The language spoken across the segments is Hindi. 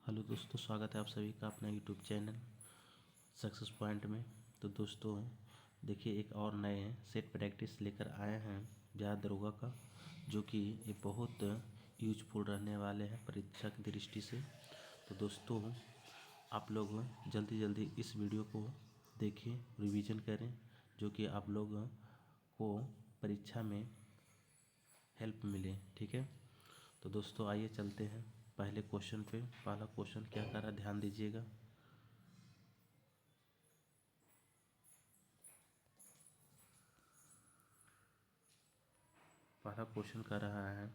हेलो दोस्तों, स्वागत है आप सभी का अपना यूट्यूब चैनल सक्सेस पॉइंट में। तो दोस्तों देखिए, एक और नए सेट प्रैक्टिस लेकर आए हैं बिहार दरोगा का, जो कि ये बहुत यूजफुल रहने वाले हैं परीक्षा की दृष्टि से। तो दोस्तों आप लोग जल्दी जल्दी इस वीडियो को देखें, रिवीजन करें, जो कि आप लोग को परीक्षा में हेल्प मिले। ठीक है, तो दोस्तों आइए चलते हैं पहले क्वेश्चन पे। पहला क्वेश्चन क्या कर रहा है, ध्यान दीजिएगा। पहला क्वेश्चन कर रहा है,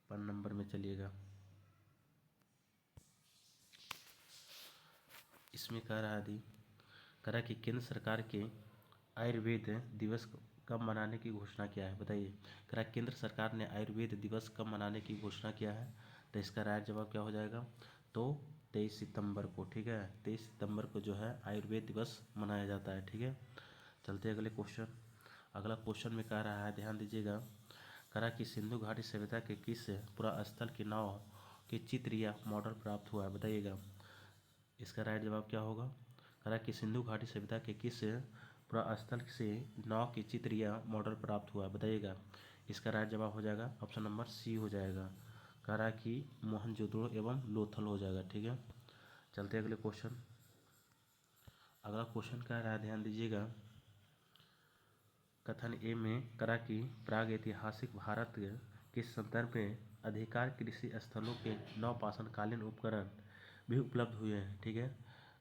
1 नंबर में चलिएगा। इसमें कह रहा है कि केंद्र सरकार के आयुर्वेद दिवस कब मनाने की घोषणा किया है, बताइए। कह रहा केंद्र सरकार ने आयुर्वेद दिवस कब मनाने की घोषणा किया है। तो इसका राइट जवाब क्या हो जाएगा, तो 23 सितंबर को। ठीक है, 23 सितंबर को जो है आयुर्वेद दिवस मनाया जाता है। ठीक है, चलते अगले क्वेश्चन। अगला क्वेश्चन में कह रहा है, ध्यान दीजिएगा। कह रहा कि सिंधु घाटी सभ्यता के किस पुरास्थल की नाव के चित्र या मॉडल प्राप्त हुआ है, बताइएगा। इसका राइट जवाब क्या होगा। कह रहा कि सिंधु घाटी सभ्यता के किस पुरास्थल से नाव के चित्र या मॉडल प्राप्त हुआ है, बताइएगा। इसका राइट जवाब हो जाएगा ऑप्शन नंबर सी हो जाएगा। कह रहा कि मोहनजोदड़ो एवं लोथल हो जाएगा। ठीक है, चलते अगले क्वेश्चन। अगला क्वेश्चन कह रहा है, ध्यान दीजिएगा। कथन ए में करा कि प्राग ऐतिहासिक भारत के संदर्भ में अधिकार कृषि स्थलों के नवपाषाणकालीन उपकरण भी उपलब्ध हुए हैं। ठीक है,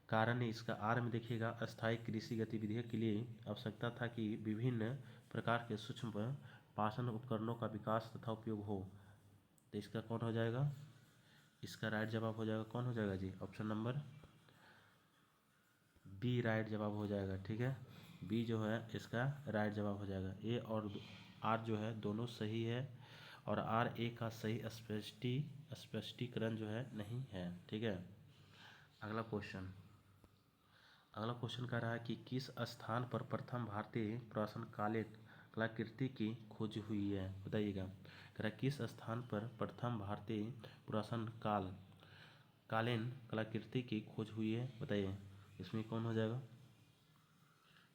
कारण इसका आर में देखिएगा, अस्थायी कृषि गतिविधियों के लिए आवश्यकता था कि विभिन्न प्रकार के सूक्ष्म पाषाण उपकरणों का विकास तथा उपयोग हो। तो इसका कौन हो जाएगा, इसका राइट जवाब हो जाएगा, कौन हो जाएगा जी, ऑप्शन नंबर बी राइट जवाब हो जाएगा। ठीक है, बी जो है इसका राइट जवाब हो जाएगा। ए और आर जो है दोनों सही है, और आर ए का सही स्पष्टीकरण जो है नहीं है। ठीक है, अगला क्वेश्चन। अगला क्वेश्चन कह रहा है कि किस स्थान पर प्रथम भारतीय पुरातनकालीन कलाकृति की खोज हुई है, बताइएगा। कह रहा है किस स्थान पर प्रथम भारतीय कालीन कलाकृति की खोज हुई है, बताइए। इसमें कौन हो जाएगा,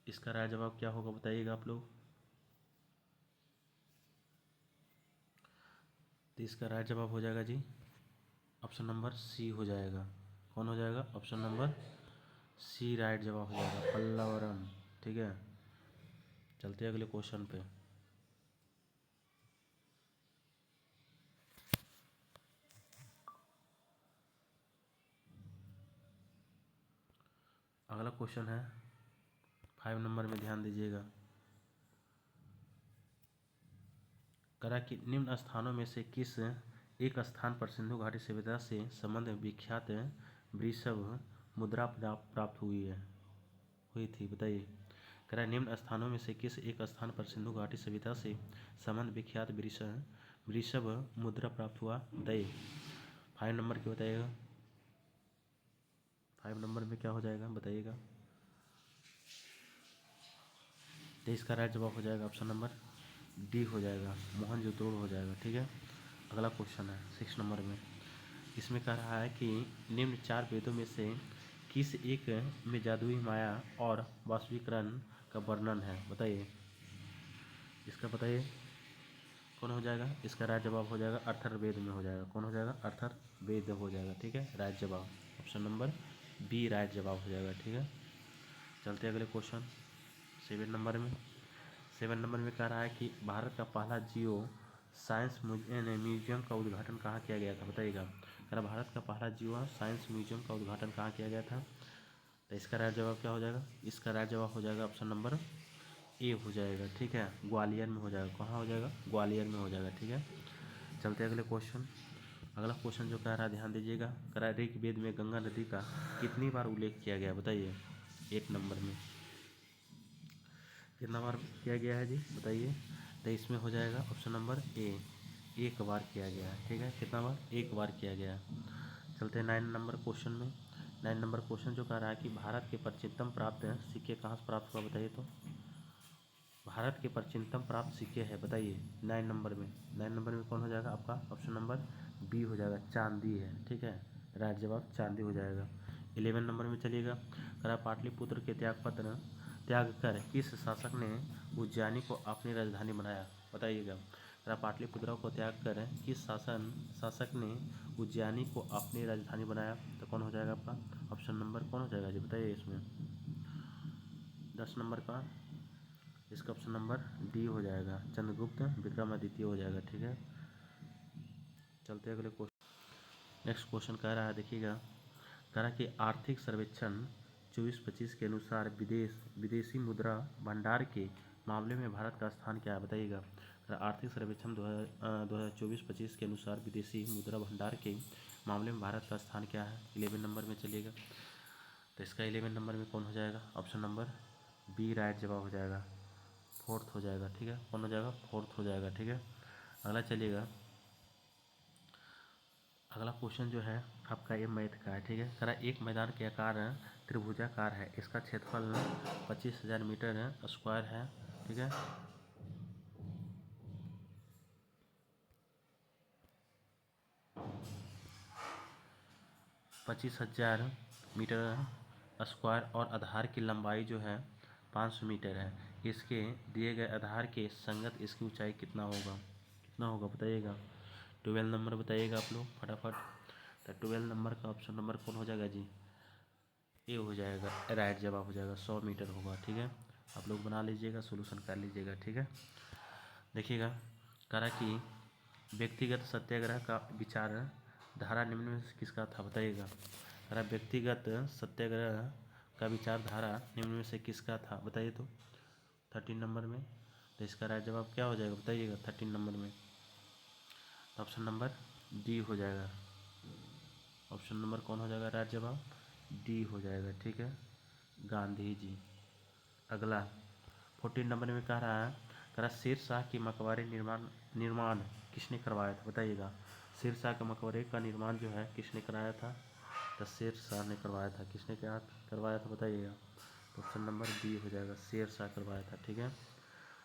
इसका राय जवाब क्या होगा, बताइएगा आप लोग। तो इसका राइट जवाब हो जाएगा जी ऑप्शन नंबर सी हो जाएगा। कौन हो जाएगा, ऑप्शन नंबर सी राइट जवाब हो जाएगा, पल्लवरम। ठीक है, चलते अगले क्वेश्चन पे। अगला क्वेश्चन है 5 नंबर में, ध्यान दीजिएगा। करा कि निम्न स्थानों में से किस एक स्थान पर सिंधु घाटी सभ्यता से संबंध विख्यात वृषभ मुद्रा प्राप्त हुई थी, बताइए। करा निम्न स्थानों में से किस एक स्थान पर सिंधु घाटी सभ्यता से संबंध विख्यात वृषभ मुद्रा प्राप्त हुआ, बताइए। 5 नंबर की बताइएगा, 5 नंबर में क्या हो जाएगा, बताइएगा। तो इसका राइट जवाब हो जाएगा ऑप्शन नंबर डी हो जाएगा, मोहनजोदड़ो हो जाएगा। ठीक है, अगला क्वेश्चन है 6 नंबर में। इसमें कह रहा है कि निम्न 4 वेदों में से किस एक में जादुई माया और वास्तविकरण का वर्णन है, बताइए। इसका बताइए कौन हो जाएगा, इसका राइट जवाब हो जाएगा अथर्ववेद में हो जाएगा। कौन हो जाएगा, अथर्ववेद हो जाएगा। ठीक है, राइट जवाब ऑप्शन नंबर बी राइट जवाब हो जाएगा। ठीक है, चलते अगले क्वेश्चन 7 नंबर में। 7 नंबर में कह रहा है कि भारत का पहला जियो साइंस म्यूजियम का उद्घाटन कहाँ किया गया था, बताइएगा। कह रहा भारत का पहला जियो साइंस म्यूजियम का उद्घाटन कहाँ किया गया था। तो इसका राइट जवाब क्या हो जाएगा, इसका राइट जवाब हो जाएगा ऑप्शन नंबर ए हो जाएगा। ठीक है, ग्वालियर में हो जाएगा। कहाँ हो जाएगा, ग्वालियर में हो जाएगा। ठीक है, चलते अगले क्वेश्चन। अगला क्वेश्चन जो कह रहा है, ध्यान दीजिएगा। कह रहा है ऋग्वेद में गंगा नदी का कितनी बार उल्लेख किया गया, बताइए। 8 नंबर में कितना बार किया गया है जी, बताइए। तो इसमें हो जाएगा ऑप्शन नंबर ए, एक बार किया गया है। ठीक है, कितना बार, एक बार किया गया है। चलते हैं 9 नंबर क्वेश्चन में। 9 नंबर क्वेश्चन जो कह रहा है कि भारत के प्राचीनतम प्राप्त सिक्के कहाँ से प्राप्त हुआ, बताइए। तो भारत के प्राचीनतम प्राप्त सिक्के है, बताइए 9 नंबर में। 9 नंबर में कौन हो जाएगा आपका, ऑप्शन नंबर बी हो जाएगा, चांदी है। ठीक है, राइट जवाब चांदी हो जाएगा। 11 नंबर में चलिएगा, करा पाटलिपुत्र के त्याग कर किस शासक ने उज्जैनी को अपनी राजधानी बनाया, बताइएगा। करा पाटलिपुत्र को त्याग कर किस शासक ने उज्जैनी को अपनी राजधानी बनाया, तो कौन हो जाएगा आपका ऑप्शन नंबर कौन हो जाएगा जी, बताइए इसमें 10 नंबर का इसका ऑप्शन नंबर डी हो जाएगा, चंद्रगुप्त विक्रमादित्य हो जाएगा। ठीक है, चलते हैं अगले क्वेश्चन। नेक्स्ट क्वेश्चन कह रहा है, देखिएगा, कह रहा है कि आर्थिक सर्वेक्षण 24-25 के अनुसार विदेशी मुद्रा भंडार के मामले में भारत का स्थान क्या है, बताइएगा। आर्थिक सर्वेक्षण 2024-25 के अनुसार विदेशी मुद्रा भंडार के मामले में भारत का स्थान क्या है, 11 नंबर में चलिएगा। तो इसका 11 नंबर में कौन हो जाएगा, ऑप्शन नंबर बी राइट जवाब हो जाएगा, फोर्थ हो जाएगा। ठीक है, कौन हो जाएगा, फोर्थ हो जाएगा। ठीक है, अगला चलिएगा, अगला क्वेश्चन जो है आपका ये मैथ का है। ठीक है, करा एक मैदान के आकार त्रिभुजाकार है, इसका क्षेत्रफल 25,000 मीटर स्क्वायर है। ठीक है, पच्चीस हजार मीटर स्क्वायर और आधार की लंबाई जो है 500 मीटर है। इसके दिए गए आधार के संगत इसकी ऊंचाई कितना होगा बताइएगा। 12 नंबर बताइएगा आप लोग फटाफट। तो 12 नंबर का ऑप्शन नंबर कौन हो जाएगा जी, ए हो जाएगा, राइट जवाब हो जाएगा, 100 मीटर होगा। ठीक है, आप लोग बना लीजिएगा, सोल्यूशन कर लीजिएगा। ठीक है, देखिएगा, करा कि व्यक्तिगत सत्याग्रह का विचार धारा निम्न में से किसका था, बताइएगा। करा व्यक्तिगत सत्याग्रह का विचारधारा निम्न में से किसका था, बताइए तो 13 नंबर में। तो इसका राइट जवाब क्या हो जाएगा, बताइएगा 13 नंबर में। ऑप्शन नंबर डी हो जाएगा, ऑप्शन नंबर कौन हो जाएगा, राइट जवाब डी हो जाएगा। ठीक है, गांधी जी। अगला 14 नंबर में कह रहा है, शेर शाह के मकबरे निर्माण किसने करवाया था, बताइएगा। शेर शाह के मकबरे का निर्माण जो है किसने कराया था, तो शेर शाह ने करवाया था। किसने क्या करवाया था बताइएगा, तो ऑप्शन नंबर बी हो जाएगा, शेर शाह करवाया था। ठीक है,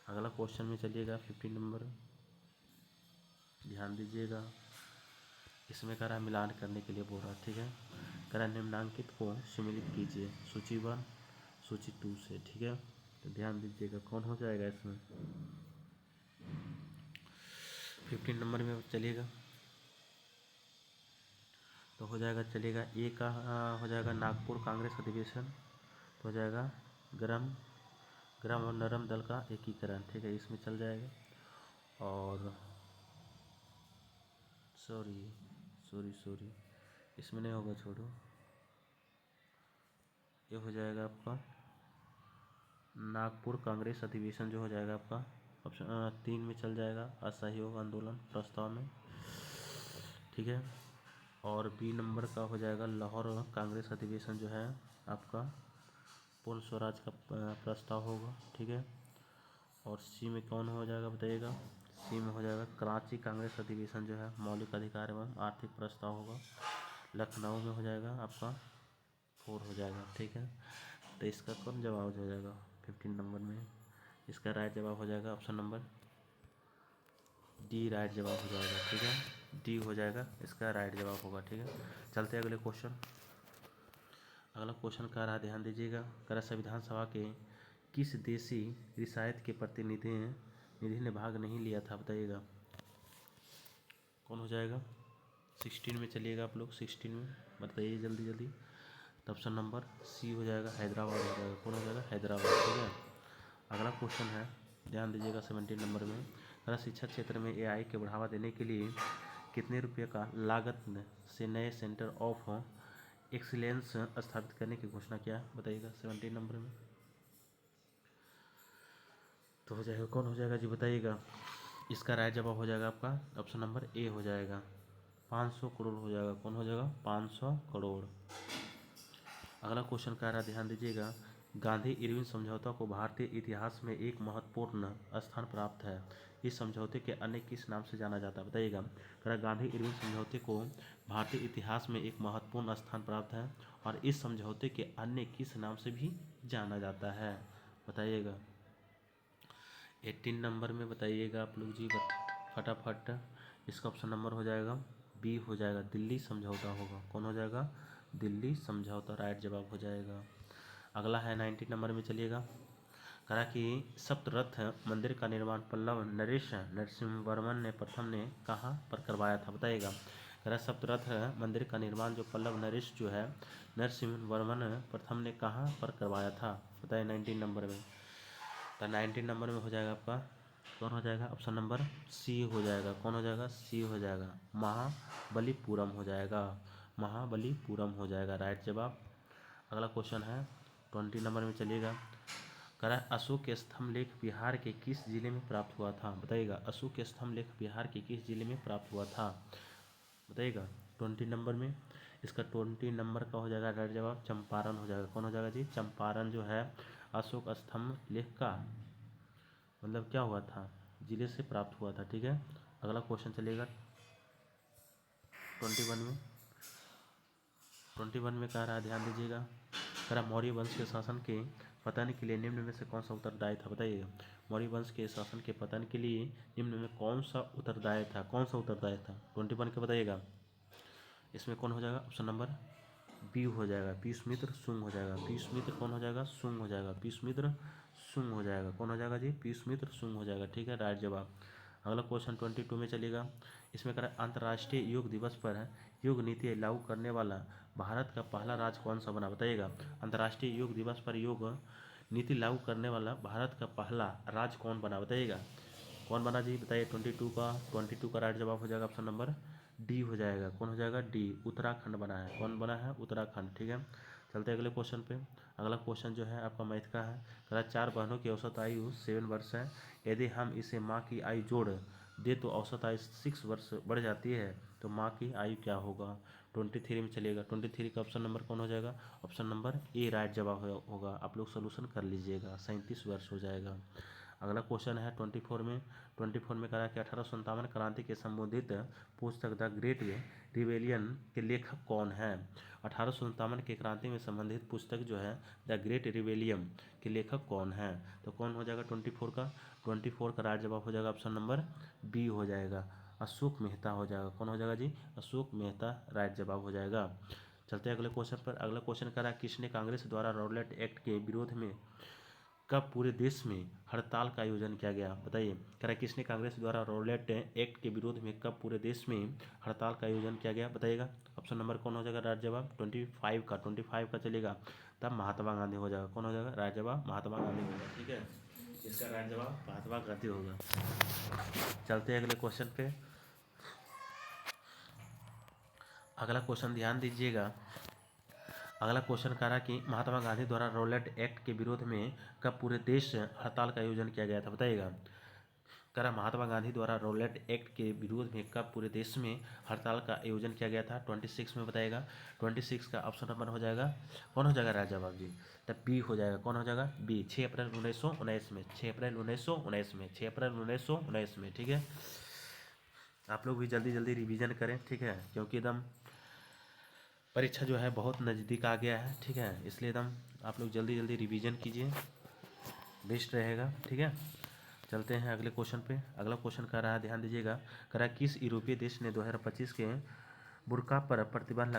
अगला क्वेश्चन में चलिएगा 15 नंबर, ध्यान दीजिएगा, इसमें कह रहा मिलान करने के लिए बोल रहा। ठीक है, कह रहा निम्नांकित को सम्मिलित कीजिए सूची 1 सूची 2 से। ठीक है, तो ध्यान दीजिएगा कौन हो जाएगा इसमें 15 नंबर में चलिएगा, तो हो जाएगा, चलिएगा ए का हो जाएगा नागपुर कांग्रेस अधिवेशन, तो हो जाएगा गरम और नरम दल का एकीकरण। ठीक है, इसमें चल जाएगा। और सॉरी इसमें नहीं होगा, छोड़ो, ये हो जाएगा आपका नागपुर कांग्रेस अधिवेशन जो हो जाएगा आपका ऑप्शन 3 में चल जाएगा, असहयोग आंदोलन प्रस्ताव में। ठीक है, और बी नंबर का हो जाएगा लाहौर कांग्रेस अधिवेशन जो है आपका पूर्ण स्वराज का प्रस्ताव होगा। ठीक है, और सी में कौन हो जाएगा बताइएगा, सी में हो जाएगा कराची कांग्रेस अधिवेशन जो है मौलिक अधिकार एवं आर्थिक प्रस्ताव होगा। लखनऊ में हो जाएगा आपका 4 हो जाएगा। ठीक है, तो इसका कौन जवाब हो जाएगा 15 नंबर में, इसका राइट जवाब हो जाएगा ऑप्शन नंबर डी, राइट जवाब हो जाएगा। ठीक है, डी हो जाएगा, इसका राइट जवाब होगा। ठीक है, चलते हैं अगले क्वेश्चन। अगला क्वेश्चन कह रहा है, ध्यान दीजिएगा, कह रहा संविधान सभा के किस देशी रियासत के प्रतिनिधि ने भाग नहीं लिया था, बताइएगा। कौन हो जाएगा 16 में चलिएगा, आप लोग 16 में बताइए जल्दी। तो ऑप्शन नंबर सी हो जाएगा, हैदराबाद हो जाएगा। कौन हो जाएगा, हैदराबाद। ठीक है, अगला क्वेश्चन है, ध्यान दीजिएगा 17 नंबर में, अगर शिक्षा क्षेत्र में एआई के बढ़ावा देने के लिए कितने रुपये का लागत से नए सेंटर ऑफ एक्सीलेंस स्थापित करने की घोषणा किया, बताइएगा 17 नंबर में। तो हो जाएगा, कौन हो जाएगा जी बताइएगा, इसका राइट जवाब हो जाएगा आपका ऑप्शन नंबर ए हो जाएगा, 500 करोड़ हो जाएगा। कौन हो जाएगा, 500 करोड़। अगला क्वेश्चन कह रहा है, ध्यान दीजिएगा, गांधी इरविन समझौता को भारतीय इतिहास में एक महत्वपूर्ण स्थान प्राप्त है, इस समझौते के अन्य किस नाम से जाना जाता है, बताइएगा। कह रहा गांधी इरविन समझौते को भारतीय इतिहास में एक महत्वपूर्ण स्थान प्राप्त है और इस समझौते के अन्य किस नाम से भी जाना जाता है, बताइएगा। 18 नंबर में बताइएगा आप लोग जी फटाफट, इसका ऑप्शन नंबर हो जाएगा बी हो जाएगा, दिल्ली समझौता होगा। कौन हो जाएगा? दिल्ली समझौता राइट जवाब हो जाएगा। अगला है 19 नंबर में, चलिएगा। कहा कि सप्तरथ मंदिर का निर्माण पल्लव नरेश नरसिंहवर्मन ने प्रथम ने कहाँ पर करवाया था, बताइएगा। कह रहा सप्तरथ मंदिर का निर्माण जो पल्लव नरेश जो है नरसिंहवर्मन प्रथम ने कहाँ पर करवाया था, बताइए 19 नंबर में। तो 19 नंबर में हो जाएगा आपका, कौन हो जाएगा? ऑप्शन नंबर सी हो जाएगा। कौन हो जाएगा? सी हो जाएगा, महाबलीपुरम हो जाएगा। महाबलीपुरम हो जाएगा राइट जवाब। अगला क्वेश्चन है 20 नंबर में, चलिएगा। कह रहा है अशोक स्तंभ लेख बिहार के किस जिले में प्राप्त हुआ था, बताइएगा। अशोक स्तंभ लेख बिहार के किस जिले में प्राप्त हुआ था, बताइएगा 20 नंबर में। इसका 20 नंबर का हो जाएगा राइट जवाब, चंपारण हो जाएगा। कौन हो जाएगा जी? चंपारण जो है अशोक स्तंभ लेख का मतलब क्या हुआ था, जिले से प्राप्त हुआ था। ठीक है, अगला क्वेश्चन चलेगा 21 में। 21 में कह रहा है, ध्यान दीजिएगा। कह रहा मौर्य वंश के शासन के पतन के लिए निम्न में से कौन सा उत्तरदायी था, बताइएगा। मौर्य वंश के शासन के पतन के लिए निम्न में कौन सा उत्तरदायी था, कौन सा उत्तरदायी था 21 के, बताइएगा। इसमें कौन हो जाएगा? ऑप्शन नंबर बी हो जाएगा, भीष्मित्र शुंग हो जाएगा। भीष्मित्र कौन हो जाएगा? शुंग हो जाएगा। भीष्मित्र शुंग हो जाएगा। कौन हो जाएगा जी? भीष्मित्र शुंग हो जाएगा। ठीक है, राइट जवाब। अगला क्वेश्चन 22 में चलेगा। इसमें कह रहा है अंतर्राष्ट्रीय योग दिवस पर योग नीति लागू करने वाला भारत का पहला राज्य कौन सा बना, बताइएगा। अंतर्राष्ट्रीय योग दिवस पर योग नीति लागू करने वाला भारत का पहला राज्य कौन बना, बताइएगा। कौन बना जी, बताइए। 22 का राइट जवाब हो जाएगा ऑप्शन नंबर डी हो जाएगा। कौन हो जाएगा? डी, उत्तराखंड बना है। कौन बना है? उत्तराखंड। ठीक है, चलते हैं अगले क्वेश्चन पे। अगला क्वेश्चन जो है आपका मैथ का है। कह रहा 4 बहनों की औसत आयु 7 वर्ष है। यदि हम इसे माँ की आयु जोड़ दे तो औसत आयु 6 वर्ष बढ़ जाती है, तो माँ की आयु क्या होगा? 23 में चलिएगा। 23 का ऑप्शन नंबर कौन हो जाएगा? ऑप्शन नंबर ए राइट जवाब होगा। आप लोग सोल्यूशन कर लीजिएगा, 37 वर्ष हो जाएगा। अगला क्वेश्चन है 24 में। 24 में कहा कि 1857 क्रांति के संबोधित पुस्तक द ग्रेट रिवेलियन के लेखक कौन है? 1857 के क्रांति में संबंधित पुस्तक जो है द ग्रेट रिवेलियन के लेखक कौन है? तो कौन हो जाएगा 24 का? 24 का राइट जवाब हो जाएगा ऑप्शन नंबर बी हो जाएगा, अशोक मेहता हो जाएगा। कौन हो जाएगा जी? अशोक मेहता राइट जवाब हो जाएगा। चलते हैं अगले क्वेश्चन पर। अगला क्वेश्चन कर रहा है किसने कांग्रेस द्वारा रॉलेट एक्ट के विरोध में कब पूरे देश में हड़ताल का आयोजन किया गया, बताइए। कह रहा है किसने कांग्रेस द्वारा रॉलेट एक्ट के विरोध में कब पूरे देश में हड़ताल का आयोजन किया गया, बताइएगा। ऑप्शन नंबर कौन हो जाएगा राइट जवाब? 25 का चलेगा, तब महात्मा गांधी हो जाएगा। कौन हो जाएगा राइट जवाब? महात्मा गांधी होगा। ठीक है, इसका राइट जवाब महात्मा गांधी होगा। चलते हैं अगले क्वेश्चन पे। अगला क्वेश्चन ध्यान दीजिएगा। अगला क्वेश्चन कह रहा कि महात्मा गांधी द्वारा रॉलेट एक्ट के विरोध में कब पूरे देश हड़ताल का आयोजन किया गया था, बताइएगा। कह रहा महात्मा गांधी द्वारा रॉलेट एक्ट के विरोध में कब पूरे देश में हड़ताल का आयोजन किया गया था, 26 में, बताइएगा। 26 का ऑप्शन नंबर हो जाएगा, कौन हो जाएगा राइट जवाब जी? तब बी हो जाएगा। कौन हो जाएगा? बी, 6 अप्रैल 1919 में। 6 अप्रैल 1919 में। 6 अप्रैल 1919 में। ठीक है, आप लोग भी जल्दी जल्दी रिवीजन करें, ठीक है, क्योंकि एकदम परीक्षा जो है बहुत नज़दीक आ गया है। ठीक है, इसलिए एकदम आप लोग जल्दी जल्दी रिवीजन कीजिए, बेस्ट रहेगा। ठीक है, चलते हैं अगले क्वेश्चन पे। अगला क्वेश्चन कर रहा है, ध्यान दीजिएगा। कर रहा है किस यूरोपीय देश ने 2025 के बुर्का पर प्रतिबंध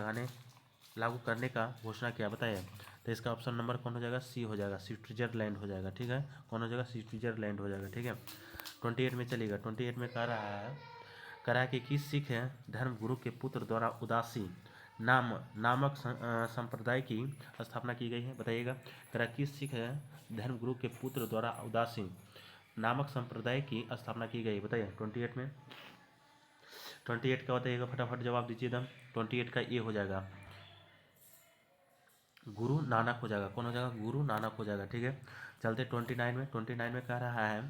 लागू करने का घोषणा किया, बताइए। तो इसका ऑप्शन नंबर कौन हो जाएगा? सी हो जाएगा, स्विट्जरलैंड हो जाएगा। ठीक है, कौन हो जाएगा? स्विट्जरलैंड हो जाएगा। ठीक है, 28 में चलेगा। 28 में कह रहा है कि किस सिख धर्म गुरु के पुत्र द्वारा उदासी नामक संप्रदाय की स्थापना की गई है, बताइएगा। कह रहा है किस सिख धर्म गुरु के पुत्र द्वारा उदासी नामक संप्रदाय की स्थापना की गई, बताइए 28 में। 28 का बताइएगा, फटाफट जवाब दीजिए एकदम। 28 का ये हो जाएगा, गुरु नानक हो जाएगा। कौन हो जाएगा? गुरु नानक हो जाएगा। ठीक है, चलते 29 में। 29 में कह रहा है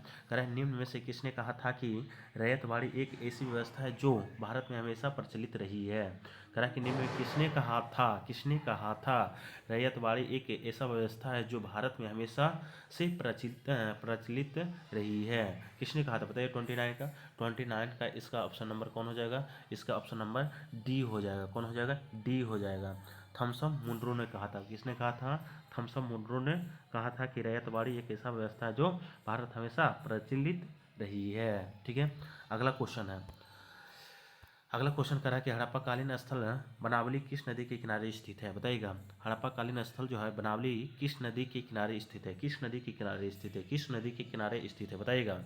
निम्न में से किसने कहा था कि रैयतवाड़ी एक ऐसी व्यवस्था है जो भारत में हमेशा प्रचलित रही है। कह रहा कि निम्न में किसने कहा था रैयतवाड़ी एक ऐसा व्यवस्था है जो भारत में हमेशा से प्रचलित रही है, किसने कहा था, बताइए। 29 का इसका ऑप्शन नंबर कौन हो जाएगा? इसका ऑप्शन नंबर डी हो जाएगा। कौन हो जाएगा? डी हो जाएगा। थॉमसन मुनरो ने कहा था। किसने कहा था? थॉमसन मुनरो ने कहा था कि रैयतवाड़ी एक ऐसा व्यवस्था है जो भारत हमेशा प्रचलित रही है। ठीक है, अगला क्वेश्चन है अगला क्वेश्चन करा कि हड़प्पाकालीन स्थल बनावली किस नदी के किनारे स्थित है, बताइएगा। हड़प्पाकालीन स्थल जो है बनावली किस नदी के किनारे स्थित है, किस नदी के किनारे स्थित है, किस नदी के किनारे स्थित है, बताइएगा।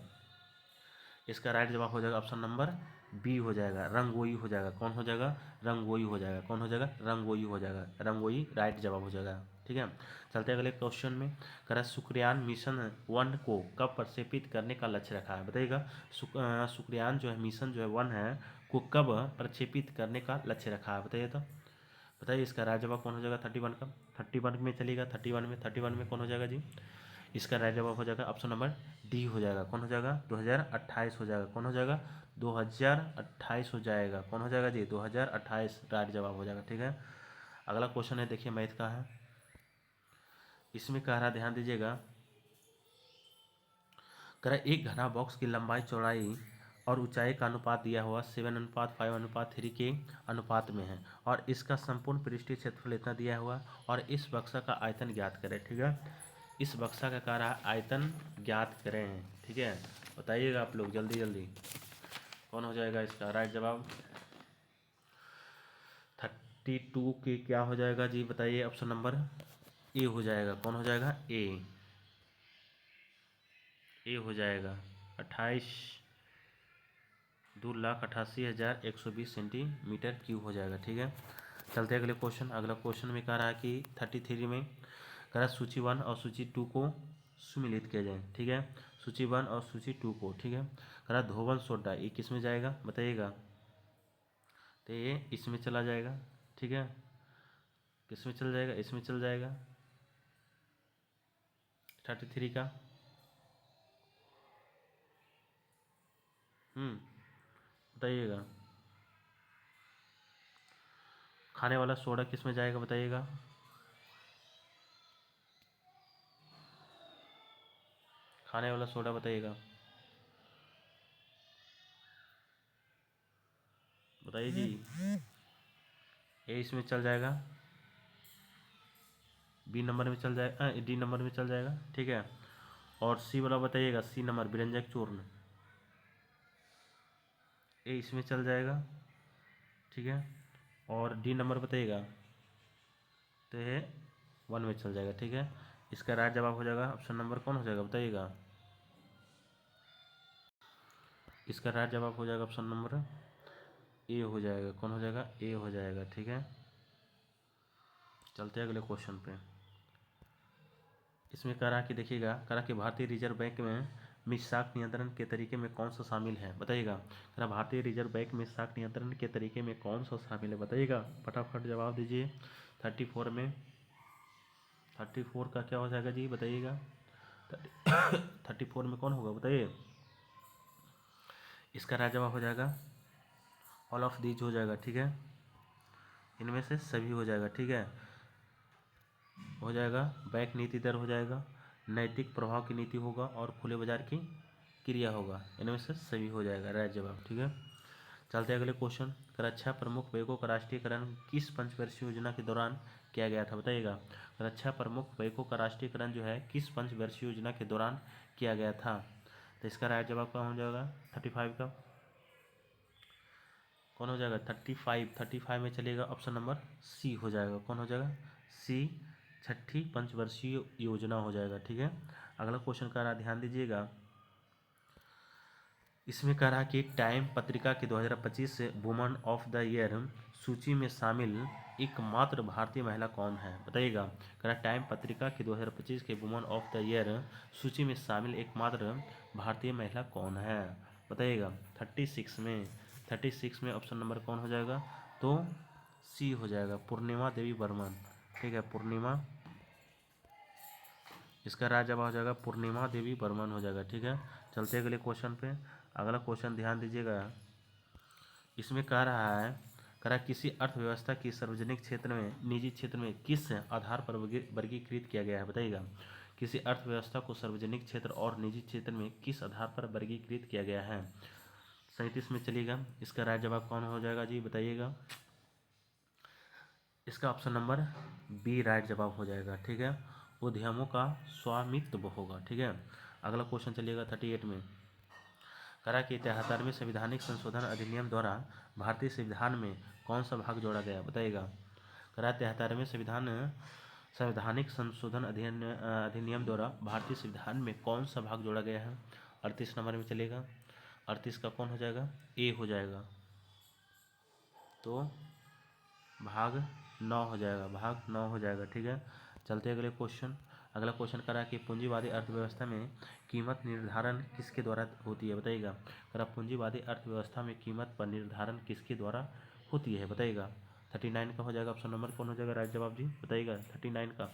इसका राइट जवाब हो जाएगा ऑप्शन नंबर बी हो जाएगा, रंगोई हो जाएगा। कौन हो जाएगा? रंगोई हो जाएगा। कौन हो जाएगा? रंगोई हो जाएगा। रंगोई राइट जवाब हो जाएगा। ठीक है, चलते हैं अगले क्वेश्चन में। करा शुक्रियान मिशन 1 को कब प्रक्षेपित करने का लक्ष्य रखा है, बताइएगा। शुक्रियान जो है मिशन जो है 1 है को कब प्रक्षेपित करने का लक्ष्य रखा है, बताइए तो। बताइए इसका राइट जवाब कौन हो जाएगा 31 का। 31 में चलेगा, 31 में कौन हो जाएगा जी? इसका राइट जवाब हो जाएगा ऑप्शन नंबर डी हो जाएगा। कौन हो जाएगा? 2028 हो जाएगा। कौन हो जाएगा? 2028 हो जाएगा। कौन हो जाएगा जी? 2028 राइट जवाब हो जाएगा। ठीक है, अगला क्वेश्चन है, देखिए मैथ का है। इसमें कह रहा, ध्यान दीजिएगा, कह रहा एक घना बॉक्स की लंबाई चौड़ाई और ऊंचाई का अनुपात दिया हुआ 7:5:3 के अनुपात में है और इसका संपूर्ण पृष्ठीय क्षेत्रफल इतना दिया हुआ और इस बक्सा का आयतन ज्ञात करें। ठीक है, इस बक्सा का कह रहा आयतन ज्ञात करें। ठीक है, बताइएगा आप लोग जल्दी जल्दी। कौन हो जाएगा इसका राइट जवाब? 32 के क्या हो जाएगा जी, बताइए। ऑप्शन नंबर ए हो जाएगा। कौन हो जाएगा? ए हो जाएगा। 2,88,120 सेंटीमीटर क्यूब हो जाएगा। ठीक है, चलते अगले क्वेश्चन। अगला क्वेश्चन में कह रहा है कि 33 में कह रहा है सूची 1 और सूची 2 को सुमिलित किया जाए। ठीक है, सूची 1 और सूची 2 को। ठीक है, कह रहा है धोवन सोडा ये किस में जाएगा, बताइएगा। तो ये इसमें चला जाएगा। ठीक है, किस में चल जाएगा? इसमें चल जाएगा 33 का। बताइएगा। खाने वाला सोडा किस में जाएगा, बताइएगा। खाने वाला सोडा बताइएगा, बताइए जी। ए इसमें चल जाएगा, बी नंबर में चल जाएगा, डी नंबर में चल जाएगा। ठीक है, और सी वाला बताइएगा, सी नंबर विरंजक चूर्ण ए इसमें चल जाएगा। ठीक है, और डी नंबर बताइएगा तो ये 1 में चल जाएगा। ठीक है, इसका राइट जवाब हो जाएगा ऑप्शन नंबर कौन हो जाएगा, बताइएगा। इसका राइट जवाब हो जाएगा ऑप्शन नंबर ए हो जाएगा। कौन हो जाएगा? ए हो जाएगा। ठीक है, चलते हैं अगले क्वेश्चन पे। इसमें कह रहा कि देखिएगा, कह रहा कि भारतीय रिजर्व बैंक में साख नियंत्रण के तरीके में कौन सा शामिल है, बताइएगा। कह रहा भारतीय रिजर्व बैंक में साख नियंत्रण के तरीके में कौन सा शामिल है, बताइएगा। फटाफट जवाब दीजिए। 34 में 34 का क्या हो जाएगा जी, बताइएगा। 34 में कौन होगा, बताइए। इसका राइट जवाब हो जाएगा ऑल ऑफ दीज हो जाएगा। ठीक है, इनमें से सभी हो जाएगा। ठीक है, हो जाएगा। बैंक नीति दर हो जाएगा, नैतिक प्रभाव की नीति होगा और खुले बाजार की क्रिया होगा। इनमें से सभी हो जाएगा राइट जवाब। ठीक है, चलते हैं अगले क्वेश्चन। कर रक्षा प्रमुख बैंकों का राष्ट्रीयकरण किस पंचवर्षीय योजना के दौरान किया गया था, बताइएगा। रक्षा प्रमुख बैंकों का राष्ट्रीयकरण जो है किस पंचवर्षीय योजना के दौरान किया गया था, तो इसका राइट जवाब क्या हो जाएगा 35 का। कौन हो जाएगा? 35 में चलेगा ऑप्शन नंबर सी हो जाएगा। कौन हो जाएगा? सी, छठी पंचवर्षीय योजना हो जाएगा। ठीक है, अगला क्वेश्चन का रहा, ध्यान दीजिएगा। इसमें कह रहा कि टाइम पत्रिका की 2025 वुमन ऑफ द ईयर सूची में शामिल एकमात्र भारतीय महिला कौन है, बताइएगा। कह रहा टाइम पत्रिका की 2025 के वुमन ऑफ द ईयर सूची में शामिल एकमात्र भारतीय महिला कौन है, बताइएगा। 36 में ऑप्शन नंबर कौन हो जाएगा, तो सी हो जाएगा, पूर्णिमा देवी बर्मन। ठीक है, पूर्णिमा, इसका राइट जवाब हो जाएगा पूर्णिमा देवी बर्मन हो जाएगा। ठीक है, चलते अगले क्वेश्चन पे। अगला क्वेश्चन ध्यान दीजिएगा। इसमें कह रहा है, कह रहा किसी अर्थव्यवस्था की सार्वजनिक क्षेत्र में निजी क्षेत्र में किस आधार पर वर्गीकृत किया गया है, बताइएगा। किसी अर्थव्यवस्था को सार्वजनिक क्षेत्र और निजी क्षेत्र में किस आधार पर वर्गीकृत किया गया है, 37 में चलिएगा। इसका राइट जवाब कौन हो जाएगा जी, बताइएगा। इसका ऑप्शन नंबर बी राइट जवाब हो जाएगा। ठीक है, उद्यमों का स्वामित्व होगा। ठीक है, अगला क्वेश्चन चलिएगा 38 में। करा कि 73वें संविधानिक संशोधन अधिनियम द्वारा भारतीय संविधान में कौन सा भाग जोड़ा गया, बताइएगा। करा 73वें संवैधानिक संशोधन अधिनियम द्वारा भारतीय संविधान में कौन सा भाग जोड़ा गया है। 38 नंबर में चलेगा। 38 का कौन हो जाएगा, ए हो जाएगा, तो भाग 9 हो जाएगा, भाग 9 हो जाएगा। ठीक है, चलते अगले क्वेश्चन। अगला क्वेश्चन करा कि पूंजीवादी अर्थव्यवस्था में कीमत निर्धारण किसके द्वारा होती है, बताइएगा। करा पूंजीवादी अर्थव्यवस्था में कीमत पर निर्धारण किसके द्वारा होती है, बताइएगा। 39 का हो जाएगा ऑप्शन नंबर, कौन हो जाएगा राइट जवाब जी, बताइएगा। 39 का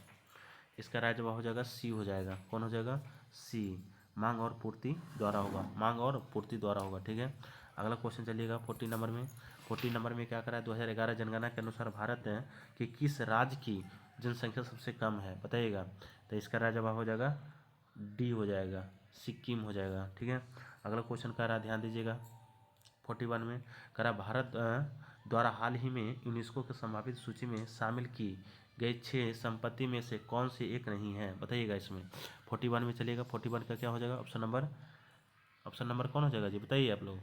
इसका राइट जवाब हो जाएगा सी हो जाएगा, कौन हो जाएगा, सी, मांग और पूर्ति द्वारा होगा, मांग और पूर्ति द्वारा होगा। ठीक है, अगला क्वेश्चन चलिएगा 40 नंबर में। 40 नंबर में क्या करा है, 2011 जनगणना के अनुसार भारत कि किस राज्य की जनसंख्या सबसे कम है, बताइएगा। तो इसका राइट जवाब हो जाएगा डी हो जाएगा, सिक्किम हो जाएगा। ठीक है, अगला क्वेश्चन कह रहा है, ध्यान दीजिएगा 41 में करा भारत द्वारा हाल ही में यूनेस्को की संभावित सूची में शामिल की गई 6 संपत्ति में से कौन सी एक नहीं है, बताइएगा। इसमें 41 में चलिएगा, 41 का क्या हो जाएगा ऑप्शन नंबर कौन हो जाएगा जी, बताइए आप लोग।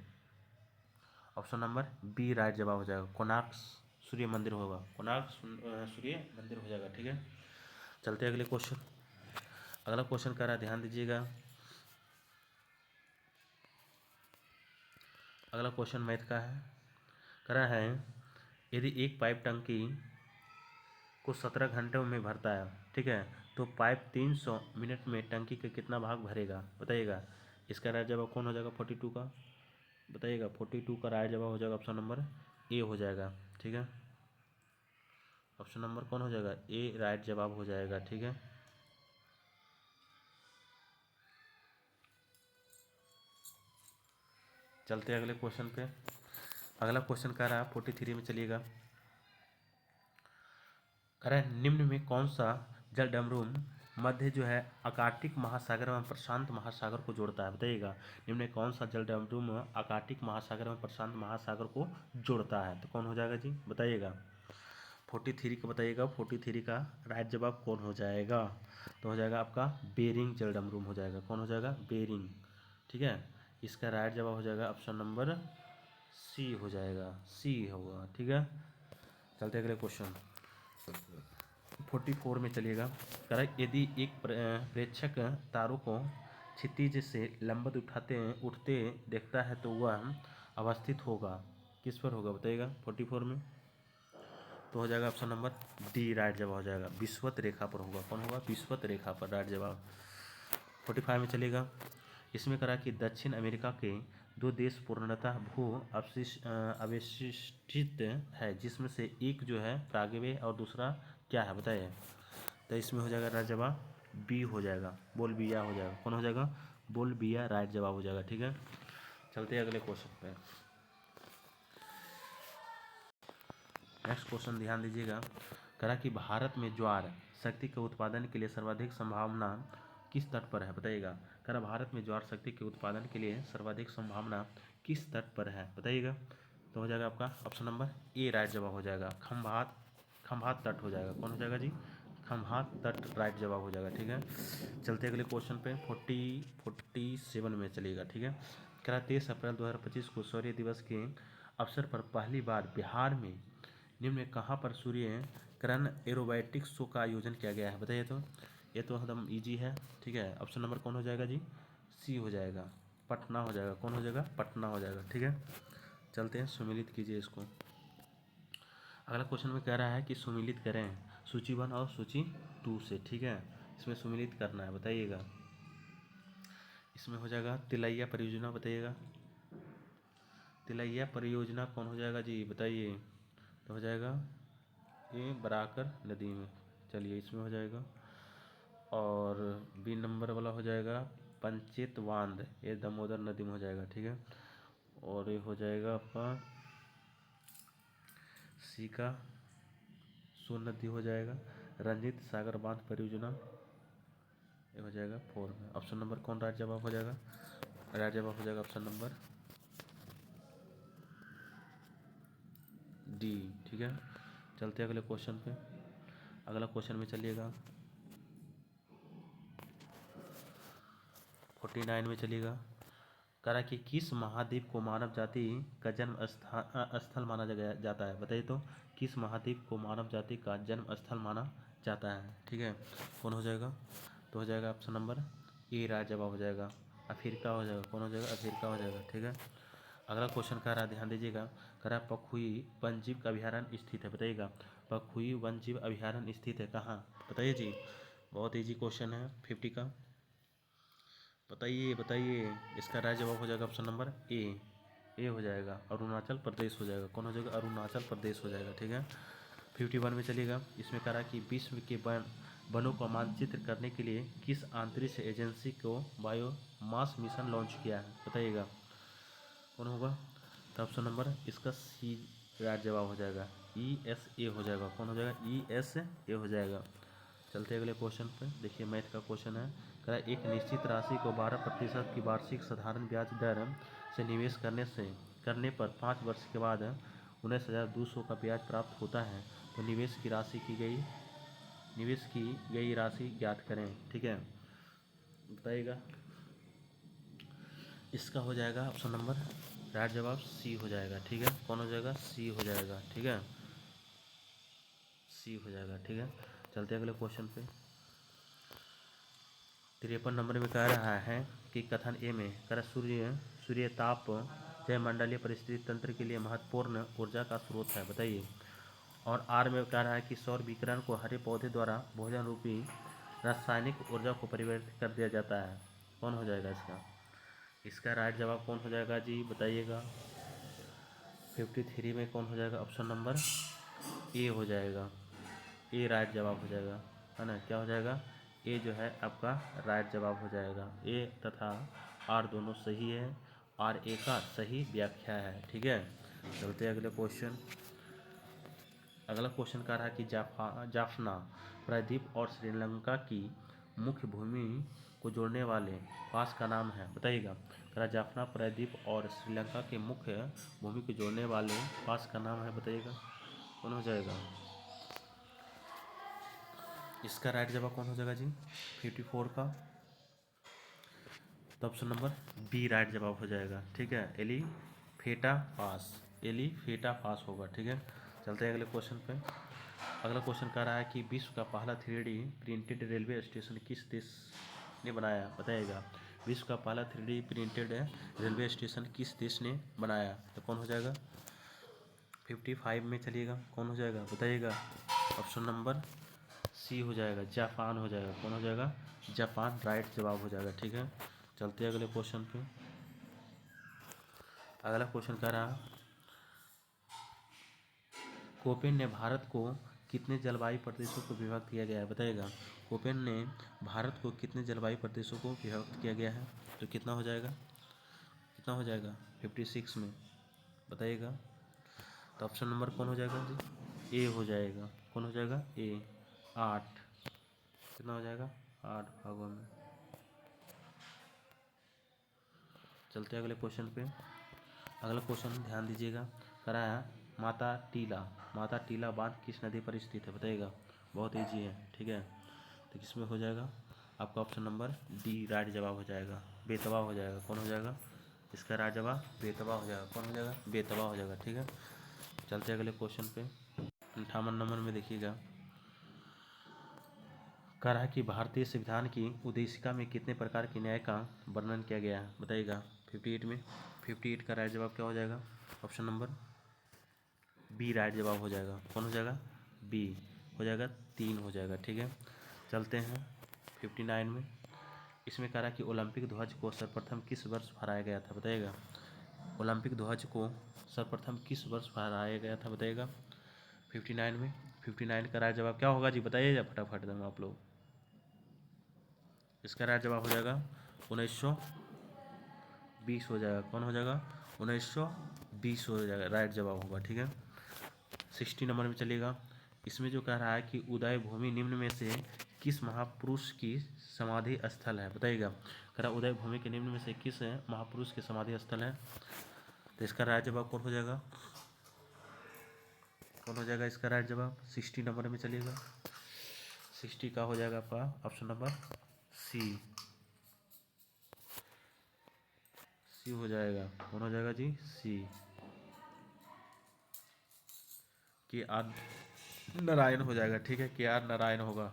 ऑप्शन नंबर बी राइट जवाब हो जाएगा, कोणार्क सूर्य मंदिर होगा, कोणार्क सूर्य मंदिर हो जाएगा। ठीक है, चलते अगले क्वेश्चन। अगला क्वेश्चन कर रहा है, ध्यान दीजिएगा। अगला क्वेश्चन मैथ का है, करा है यदि एक पाइप टंकी को 17 घंटों में भरता है, ठीक है, तो पाइप 300 मिनट में टंकी का कितना भाग भरेगा, बताइएगा। इसका राइट जवाब कौन हो जाएगा 42 का, बताइएगा। 42 का राइट जवाब हो जाएगा ऑप्शन नंबर ए हो जाएगा। ठीक है, ऑप्शन नंबर कौन हो जाएगा, ए राइट जवाब हो जाएगा। ठीक है, चलते हैं अगले क्वेश्चन पे। अगला क्वेश्चन कह रहा है 43 में चलिएगा, कह रहा है निम्न में कौन सा जल डमरूम मध्य जो है आर्कटिक महासागर एवं प्रशांत महासागर को जोड़ता है, बताइएगा। निम्न में कौन सा जल डमरूम आर्कटिक महासागर एवं प्रशांत महासागर को जोड़ता है, तो कौन हो जाएगा जी, बताइएगा। 43 का बताइएगा, 43 का राइट जवाब कौन हो जाएगा, तो हो जाएगा आपका बेरिंग जल डमरूम हो जाएगा, कौन हो जाएगा, बेरिंग। ठीक है, इसका राइट जवाब हो जाएगा ऑप्शन नंबर सी हो जाएगा, सी होगा। ठीक है, चलते अगले क्वेश्चन 44 में चलिएगा। कह रहा है यदि एक प्रेक्षक तारों को क्षितिज से लंबवत उठते देखता है तो वह अवस्थित होगा किस पर होगा, बताइएगा। 44 में तो हो जाएगा ऑप्शन नंबर डी राइट जवाब हो जाएगा, विषुवत रेखा पर होगा, कौन होगा, विषुवत रेखा पर, राइट जवाब। 45 में चलेगा। इसमें करा कि दक्षिण अमेरिका के 2 देश पूर्णतः भू अवशिष्टित है, जिसमें से एक जो है प्रागवे और दूसरा क्या है, बताइए। तो इसमें हो जाएगा राइट जवाब बी हो जाएगा, बोलबिया हो जाएगा, कौन हो जाएगा, बोलबिया राइट जवाब हो जाएगा। ठीक है, चलते हैं अगले क्वेश्चन पे। नेक्स्ट क्वेश्चन ध्यान दीजिएगा, करा कि भारत में ज्वार शक्ति के उत्पादन के लिए सर्वाधिक संभावना किस तट पर है, बताइएगा। करा भारत में ज्वार शक्ति के उत्पादन के लिए सर्वाधिक संभावना किस तट पर है, बताइएगा। तो हो जाएगा आपका ऑप्शन नंबर ए राइट जवाब हो जाएगा, खंभात तट हो जाएगा, कौन हो जाएगा जी, खंभात तट राइट जवाब हो जाएगा। ठीक है, चलते अगले क्वेश्चन पे 47 में चलिएगा। ठीक है, करा 23 अप्रैल 2025 को सूर्य दिवस के अवसर पर पहली बार बिहार में निम्न में कहाँ पर सूर्य किरण एरोबैटिक शो का आयोजन किया गया है, बताइए। तो ये तो एकदम इजी है। ठीक है, ऑप्शन नंबर कौन हो जाएगा जी, सी हो जाएगा, पटना हो जाएगा, कौन हो जाएगा, पटना हो जाएगा। ठीक है, चलते हैं, सुमिलित कीजिए इसको। अगला क्वेश्चन में कह रहा है कि सुमिलित करें सूची 1 और सूची 2 से। ठीक है, इसमें सुमिलित करना है, बताइएगा। इसमें हो जाएगा तिलैया परियोजना, बताइएगा। तिलैया परियोजना कौन हो जाएगा जी, बताइए। तो हो जाएगा ये बराकर नदी में, चलिए इसमें हो जाएगा। और बी नंबर वाला हो जाएगा पंचित बांध, ये दामोदर नदी में हो जाएगा। ठीक है, और ये हो जाएगा आपका सी का सोन नदी हो जाएगा। रंजीत सागर बांध परियोजना ये हो जाएगा 4 में। ऑप्शन नंबर कौन राइट जवाब हो जाएगा, राइट जवाब हो जाएगा ऑप्शन नंबर डी। ठीक है, चलते हैं अगले क्वेश्चन पे। अगला क्वेश्चन में चलिएगा 49 में चलिएगा। कह रहा है कि किस महाद्वीप को मानव जाति का जन्म स्थल माना जाता है, बताइए तो किस महाद्वीप को मानव जाति का जन्म स्थल माना जाता है। ठीक है, कौन हो जाएगा? तो हो जाएगा ऑप्शन नंबर ए राइट जवाब हो जाएगा, अफ्रीका हो जाएगा। कौन हो जाएगा? अफ्रीका हो जाएगा। ठीक है, अगला क्वेश्चन कह रहा है, ध्यान दीजिएगा, कह रहा है पखुई वन्यजीव अभयारण्य स्थित है, बताइएगा पखुई वन्यजीव अभयारण्य स्थित है कहाँ, बताइए जी। बहुत इजी क्वेश्चन है 50 का, बताइए बताइए। इसका राइट जवाब हो जाएगा ऑप्शन नंबर ए हो जाएगा, अरुणाचल प्रदेश हो जाएगा। कौन हो जाएगा? अरुणाचल प्रदेश हो जाएगा। ठीक है, 51 में चलिएगा। इसमें कह रहा है कि विश्व के वनों का मानचित्र करने के लिए किस अंतरिक्ष एजेंसी को बायोमास मिशन लॉन्च किया है, बताइएगा कौन होगा? तो ऑप्शन नंबर इसका सी राइट जवाब हो जाएगा, ESA हो जाएगा। कौन हो जाएगा? ESA हो जाएगा। चलते हैं अगले क्वेश्चन पे, देखिए मैथ का क्वेश्चन है, कह रहा है एक निश्चित राशि को 12% की वार्षिक साधारण ब्याज दर से निवेश करने पर 5 वर्ष के बाद 19,200 का ब्याज प्राप्त होता है, तो निवेश की गई राशि ज्ञात करें। ठीक है, बताइएगा। इसका हो जाएगा ऑप्शन नंबर राइट जवाब सी हो जाएगा। ठीक है, कौन हो जाएगा? सी हो जाएगा। ठीक है, सी हो जाएगा। ठीक है, चलते हैं अगले क्वेश्चन पे। 53 नंबर में कह रहा है कि कथन ए में कह रहा सूर्य ताप जयमंडलीय परिस्थिति तंत्र के लिए महत्वपूर्ण ऊर्जा का स्रोत है, बताइए। और आर में कह रहा है कि सौर विकिरण को हरे पौधे द्वारा भोजन रूपी रासायनिक ऊर्जा को परिवर्तित कर दिया जाता है। कौन हो जाएगा इसका? इसका राइट जवाब कौन हो जाएगा जी, बताइएगा। 53 में कौन हो जाएगा? ऑप्शन नंबर ए हो जाएगा, ए राइट जवाब हो जाएगा, है ना। क्या हो जाएगा? ए जो है आपका राइट जवाब हो जाएगा। ए तथा आर दोनों सही है, आर ए का सही व्याख्या है। ठीक है, चलते हैं अगले क्वेश्चन। अगला क्वेश्चन कह रहा है कि जाफना प्रायद्वीप और श्रीलंका की मुख्य भूमि को जोड़ने वाले पास का नाम है, बताइएगा। कह रहा जाफना प्रायद्वीप और श्रीलंका के मुख्य भूमि को जोड़ने वाले पास का नाम है, बताइएगा कौन हो जाएगा? इसका राइट जवाब कौन हो जाएगा जी 54 का? तो ऑप्शन नंबर बी राइट जवाब हो जाएगा। ठीक है, एलिफेटा पास होगा। ठीक है, चलते हैं अगले क्वेश्चन पे। अगला क्वेश्चन कह रहा है कि विश्व का पहला 3D प्रिंटेड रेलवे स्टेशन किस देश ने बनाया, बताइएगा। विश्व का पहला 3D प्रिंटेड रेलवे स्टेशन किस देश ने बनाया, तो कौन हो जाएगा? 55 में चलिएगा, कौन हो जाएगा बताइएगा। ऑप्शन नंबर सी हो जाएगा, जापान हो जाएगा। कौन हो जाएगा? जापान राइट जवाब हो जाएगा। ठीक है, चलते हैं अगले क्वेश्चन पे। अगला क्वेश्चन कह रहा कोपेन ने भारत को कितने जलवायु प्रदेशों को विभक्त किया गया है, बताइएगा। कोपेन ने भारत को कितने जलवायु प्रदेशों को विभक्त किया गया है, तो कितना हो जाएगा? कितना हो जाएगा 56 में, बताइएगा। तो ऑप्शन नंबर कौन हो जाएगा जी? ए हो जाएगा। कौन हो जाएगा? ए 8। कितना हो जाएगा? 8 भागों में। चलते हैं अगले क्वेश्चन पे। अगला क्वेश्चन ध्यान दीजिएगा, कराया माता टीला बांध किस नदी पर स्थित है, बताइएगा। बहुत ईजी है। ठीक है, तो किसमें हो जाएगा? आपका ऑप्शन नंबर डी राइट जवाब हो जाएगा, बेतवा हो जाएगा। कौन हो जाएगा? इसका राइट जवाब बेतवा हो जाएगा। कौन हो जाएगा? बेतवा हो जाएगा। ठीक है, चलते हैं अगले क्वेश्चन पे। 58 नंबर में देखिएगा, कह रहा है कि भारतीय संविधान की उद्देशिका में कितने प्रकार के न्याय का वर्णन किया गया है, बताइएगा। 58 में 58 का राइट जवाब क्या हो जाएगा? ऑप्शन नंबर बी राइट जवाब हो जाएगा। कौन हो जाएगा? बी हो जाएगा, 3 हो जाएगा। ठीक है, चलते हैं 59 में। इसमें कह रहा है कि ओलंपिक ध्वज को सर्वप्रथम किस वर्ष फहराया गया था, बताइएगा। ओलंपिक ध्वज को सर्वप्रथम किस वर्ष फहराया गया था, बताइएगा। 59 में 59 का राइट जवाब क्या होगा जी, बताइए फटाफट एकदम आप लोग। इसका राइट जवाब हो जाएगा 1920 हो जाएगा। कौन हो जाएगा? 1920 हो जाएगा, राइट जवाब होगा। ठीक है, 60 नंबर में चलिएगा। इसमें जो कह रहा है कि उदय भूमि निम्न में से किस महापुरुष की समाधि स्थल है, बताइएगा। कह रहा उदय भूमि के निम्न में से किस महापुरुष की समाधि स्थल है, तो इसका राइट जवाब कौन हो जाएगा? कौन हो जाएगा इसका राइट जवाब? 60 नंबर में चलिएगा। 60 का हो जाएगा आपका ऑप्शन नंबर सी सी हो जाएगा, कौन हो जाएगा जी, सी। के आर नारायण हो जाएगा, ठीक है, के आर नारायण होगा।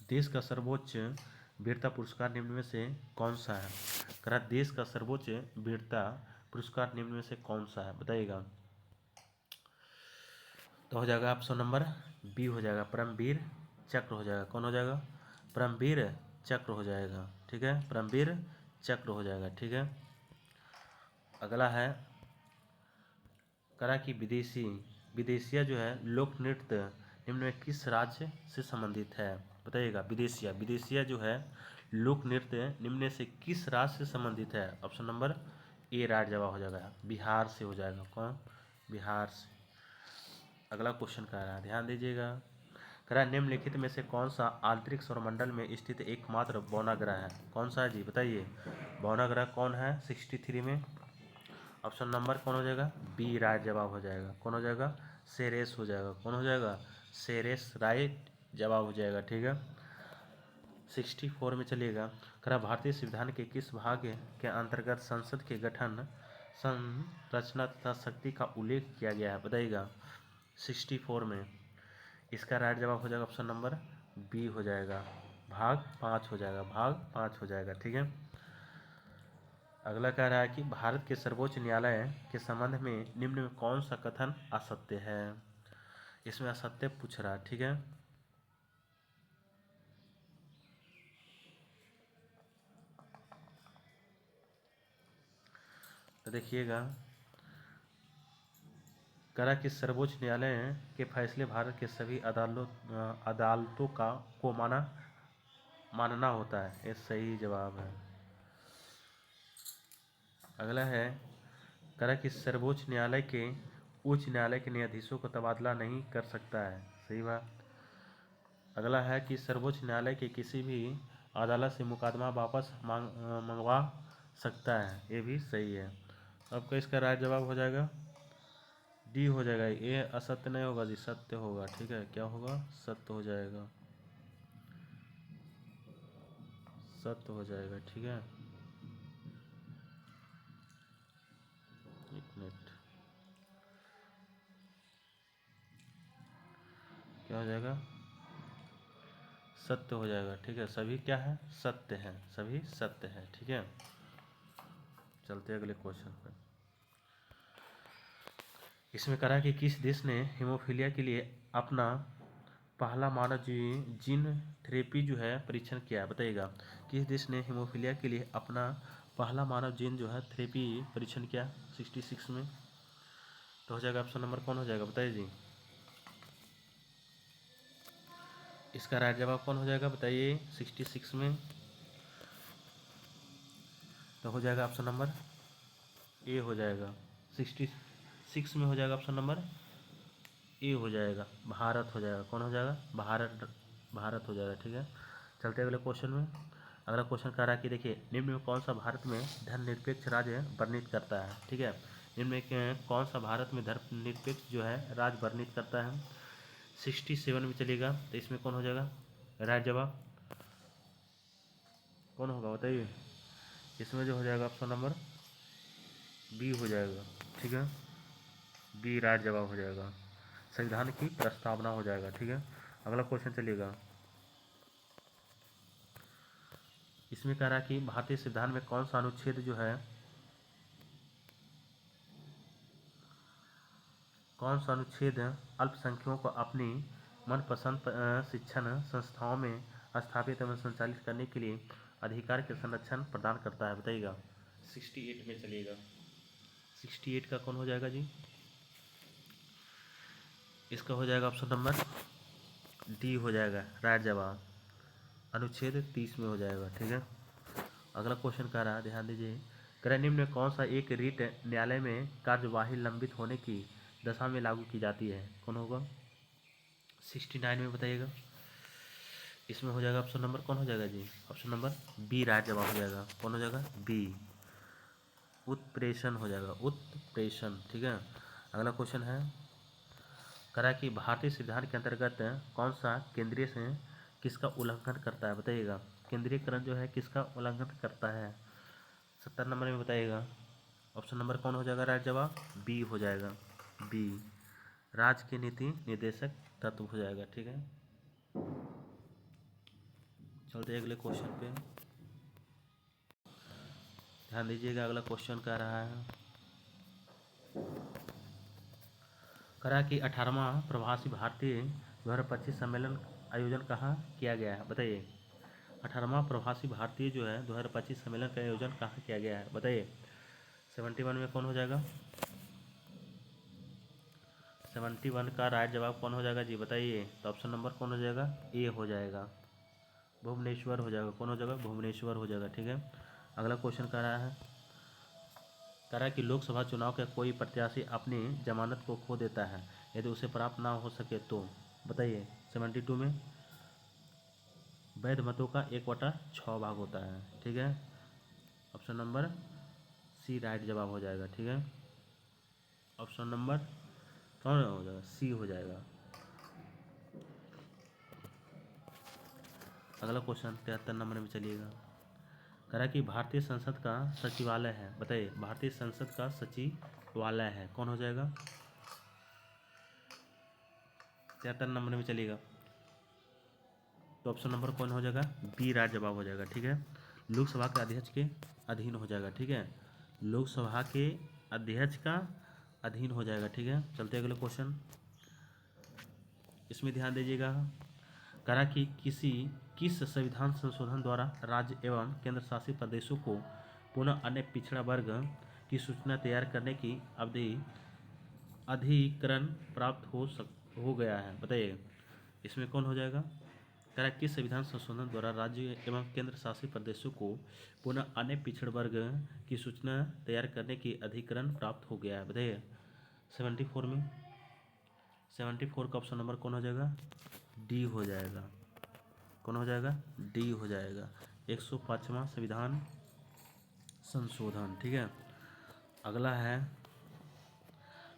देश का सर्वोच्च वीरता पुरस्कार निम्न में से कौन सा है? कह रहा देश का सर्वोच्च वीरता पुरस्कार निम्न में से कौन सा है, बताइएगा। तो हो जाएगा ऑप्शन नंबर बी हो जाएगा, परमवीर चक्र हो जाएगा। कौन हो जाएगा? परमवीर चक्र हो जाएगा, ठीक है, परमवीर चक्र हो जाएगा, ठीक है। अगला है, करा कि विदेशिया जो है लोक नृत्य निम्न में किस राज्य से संबंधित है, बताइएगा। विदेशिया जो है लोक नृत्य निम्न में से किस राज्य से संबंधित है? ऑप्शन नंबर ए राइट जवाब हो जाएगा, बिहार से हो जाएगा। कौन? बिहार से। अगला क्वेश्चन कह रहा है, ध्यान दीजिएगा। कह रहा है निम्नलिखित में से कौन सा आंतरिक सौरमंडल में स्थित एकमात्र बौनाग्रह है? कौन सा है जी, बताइए। बौनाग्रह कौन है 63 में? ऑप्शन नंबर कौन हो जाएगा? बी राइट जवाब हो जाएगा। कौन हो जाएगा? सेरेस हो जाएगा। कौन हो जाएगा? सेरेस राइट जवाब हो जाएगा, ठीक है। 64 में चलिएगा। कह रहा भारतीय संविधान के किस भाग के अंतर्गत संसद के गठन, संरचना तथा शक्ति का उल्लेख किया गया है, बताइएगा। 64 में इसका राइट जवाब हो जाएगा ऑप्शन नंबर बी हो जाएगा, भाग 5 हो जाएगा, भाग 5 हो जाएगा, ठीक है। अगला कह रहा है कि भारत के सर्वोच्च न्यायालय के संबंध में निम्न में कौन सा कथन असत्य है? इसमें असत्य पूछ रहा है, ठीक है। तो देखिएगा, करा कि सर्वोच्च न्यायालय के फैसले भारत के सभी अदालतों का को मानना होता है, ये सही जवाब है। अगला है, करा कि सर्वोच्च न्यायालय के उच्च न्यायालय के न्यायाधीशों का तबादला नहीं कर सकता है, सही बात। अगला है कि सर्वोच्च न्यायालय के किसी भी अदालत से मुकदमा वापस मंगवा सकता है, ये भी सही है। आपका इसका राइट जवाब हो जाएगा डी हो जाएगा। ये असत्य नहीं होगा जी, सत्य होगा, ठीक है। क्या होगा? सत्य हो जाएगा, सत्य हो जाएगा, ठीक है। एक मिनट, क्या हो जाएगा? सत्य हो जाएगा, ठीक है। सभी क्या है? सत्य है, सभी सत्य है, ठीक है। चलते अगले क्वेश्चन पर। इसमें कहा कि किस देश ने हीमोफीलिया के लिए अपना पहला मानव जीन थेरेपी जो है परीक्षण किया, बताइएगा। किस देश ने हीमोफीलिया के लिए अपना पहला मानव जीन जो है थेरेपी परीक्षण किया 66 में? तो हो जाएगा ऑप्शन नंबर कौन हो जाएगा, बताइए जी। इसका राइट जवाब कौन हो जाएगा, बताइए। 66 में तो हो जाएगा ऑप्शन नंबर ए हो जाएगा। 66 में हो जाएगा ऑप्शन नंबर ए हो जाएगा, भारत हो जाएगा। कौन हो जाएगा? भारत, भारत हो जाएगा, ठीक है। चलते अगले क्वेश्चन में। अगला क्वेश्चन कह रहा है कि देखिए, निम्न में कौन सा भारत में धर्मनिरपेक्ष राज्य वर्णित करता है, ठीक है। निम्न में कौन सा भारत में धर्मनिरपेक्ष जो है राज्य वर्णित करता है? 67 में चलिएगा, तो इसमें कौन हो जाएगा? राइट जवाब कौन होगा, बताइए। इसमें जो हो जाएगा ऑप्शन नंबर बी हो जाएगा, ठीक है। बी राइट जवाब हो जाएगा, संविधान की प्रस्तावना हो जाएगा, ठीक है। अगला क्वेश्चन चलिएगा। इसमें कह रहा है कि भारतीय संविधान में कौन सा अनुच्छेद जो है, कौन सा अनुच्छेद अल्पसंख्यकों को अपनी मनपसंद शिक्षण संस्थाओं में स्थापित एवं संचालित करने के लिए अधिकार के संरक्षण प्रदान करता है, बताइएगा। 68 में चलिएगा, 68 का कौन हो जाएगा जी? इसका हो जाएगा ऑप्शन नंबर डी हो जाएगा, राइट जवाब। अनुच्छेद 30 में हो जाएगा, ठीक है। अगला क्वेश्चन कह रहा है, ध्यान दीजिए। कह निम्न में कौन सा एक रीट न्यायालय में कार्यवाही लंबित होने की दशा में लागू की जाती है? कौन होगा? 69 में बताइएगा। इसमें हो जाएगा ऑप्शन नंबर कौन हो जाएगा जी? ऑप्शन नंबर बी राइट जवाब हो जाएगा। कौन हो जाएगा? बी, उत्प्रेषण हो जाएगा, उत्प्रेषण, ठीक है। अगला क्वेश्चन है, करा कि भारतीय संविधान के अंतर्गत कौन सा केंद्रीय से किसका उल्लंघन करता है, बताइएगा। केंद्रीयकरण जो है किसका उल्लंघन करता है? 70 नंबर में बताइएगा। ऑप्शन नंबर कौन हो जाएगा राइट जवाब? बी हो जाएगा, बी। राज्य के नीति निर्देशक तत्व हो जाएगा। ठीक है, चलते अगले क्वेश्चन पे। ध्यान दीजिएगा, अगला क्वेश्चन कह रहा है, करा कि 18वां प्रवासी भारतीय 2025 सम्मेलन आयोजन कहाँ किया गया है? बताइए। 18वां प्रवासी भारतीय जो है 2025 सम्मेलन का आयोजन कहाँ किया गया है? बताइए। 71 में कौन हो जाएगा? 71 का राइट जवाब कौन हो जाएगा जी? बताइए। तो ऑप्शन नंबर कौन हो जाएगा? ए हो जाएगा, भुवनेश्वर हो जाएगा। कौन हो जाएगा? भुवनेश्वर हो जाएगा। ठीक है, अगला क्वेश्चन कह रहा है, कह रहा है कि लोकसभा चुनाव का कोई प्रत्याशी अपनी जमानत को खो देता है, यदि उसे प्राप्त ना हो सके तो? बताइए। 72 में वैध मतों का 1/6 भाग होता है। ठीक है, ऑप्शन नंबर सी राइट जवाब हो जाएगा। ठीक है, ऑप्शन नंबर कौन हो जाएगा? सी हो जाएगा। अगला क्वेश्चन 73 नंबर में चलिएगा, कह रहा है कि भारतीय संसद का सचिवालय है। बताइए, भारतीय संसद का सचिवालय है, कौन हो जाएगा? 73 नंबर में चलिएगा, तो ऑप्शन नंबर कौन हो जाएगा? बी राइट जवाब हो जाएगा। ठीक है, लोकसभा के अध्यक्ष के अधीन हो जाएगा। ठीक है, लोकसभा के अध्यक्ष का अधीन हो जाएगा। ठीक है, चलते अगले क्वेश्चन, इसमें ध्यान दीजिएगा, करा कि किस संविधान संशोधन द्वारा राज्य एवं केंद्र शासित प्रदेशों को पुनः अन्य पिछड़ा वर्ग की सूचना तैयार करने की अवधि अधिकरण प्राप्त हो गया है? बताइए, इसमें कौन हो जाएगा? कह रहा है किस संविधान संशोधन द्वारा राज्य एवं केंद्र शासित प्रदेशों को पुनः अन्य पिछड़ वर्ग की सूचना तैयार करने की अधिकरण प्राप्त हो गया है? बताइए। 74 में 74 का ऑप्शन नंबर कौन हो जाएगा? डी हो जाएगा। कौन हो जाएगा? डी हो जाएगा, 105वां संविधान संशोधन। ठीक है, अगला है,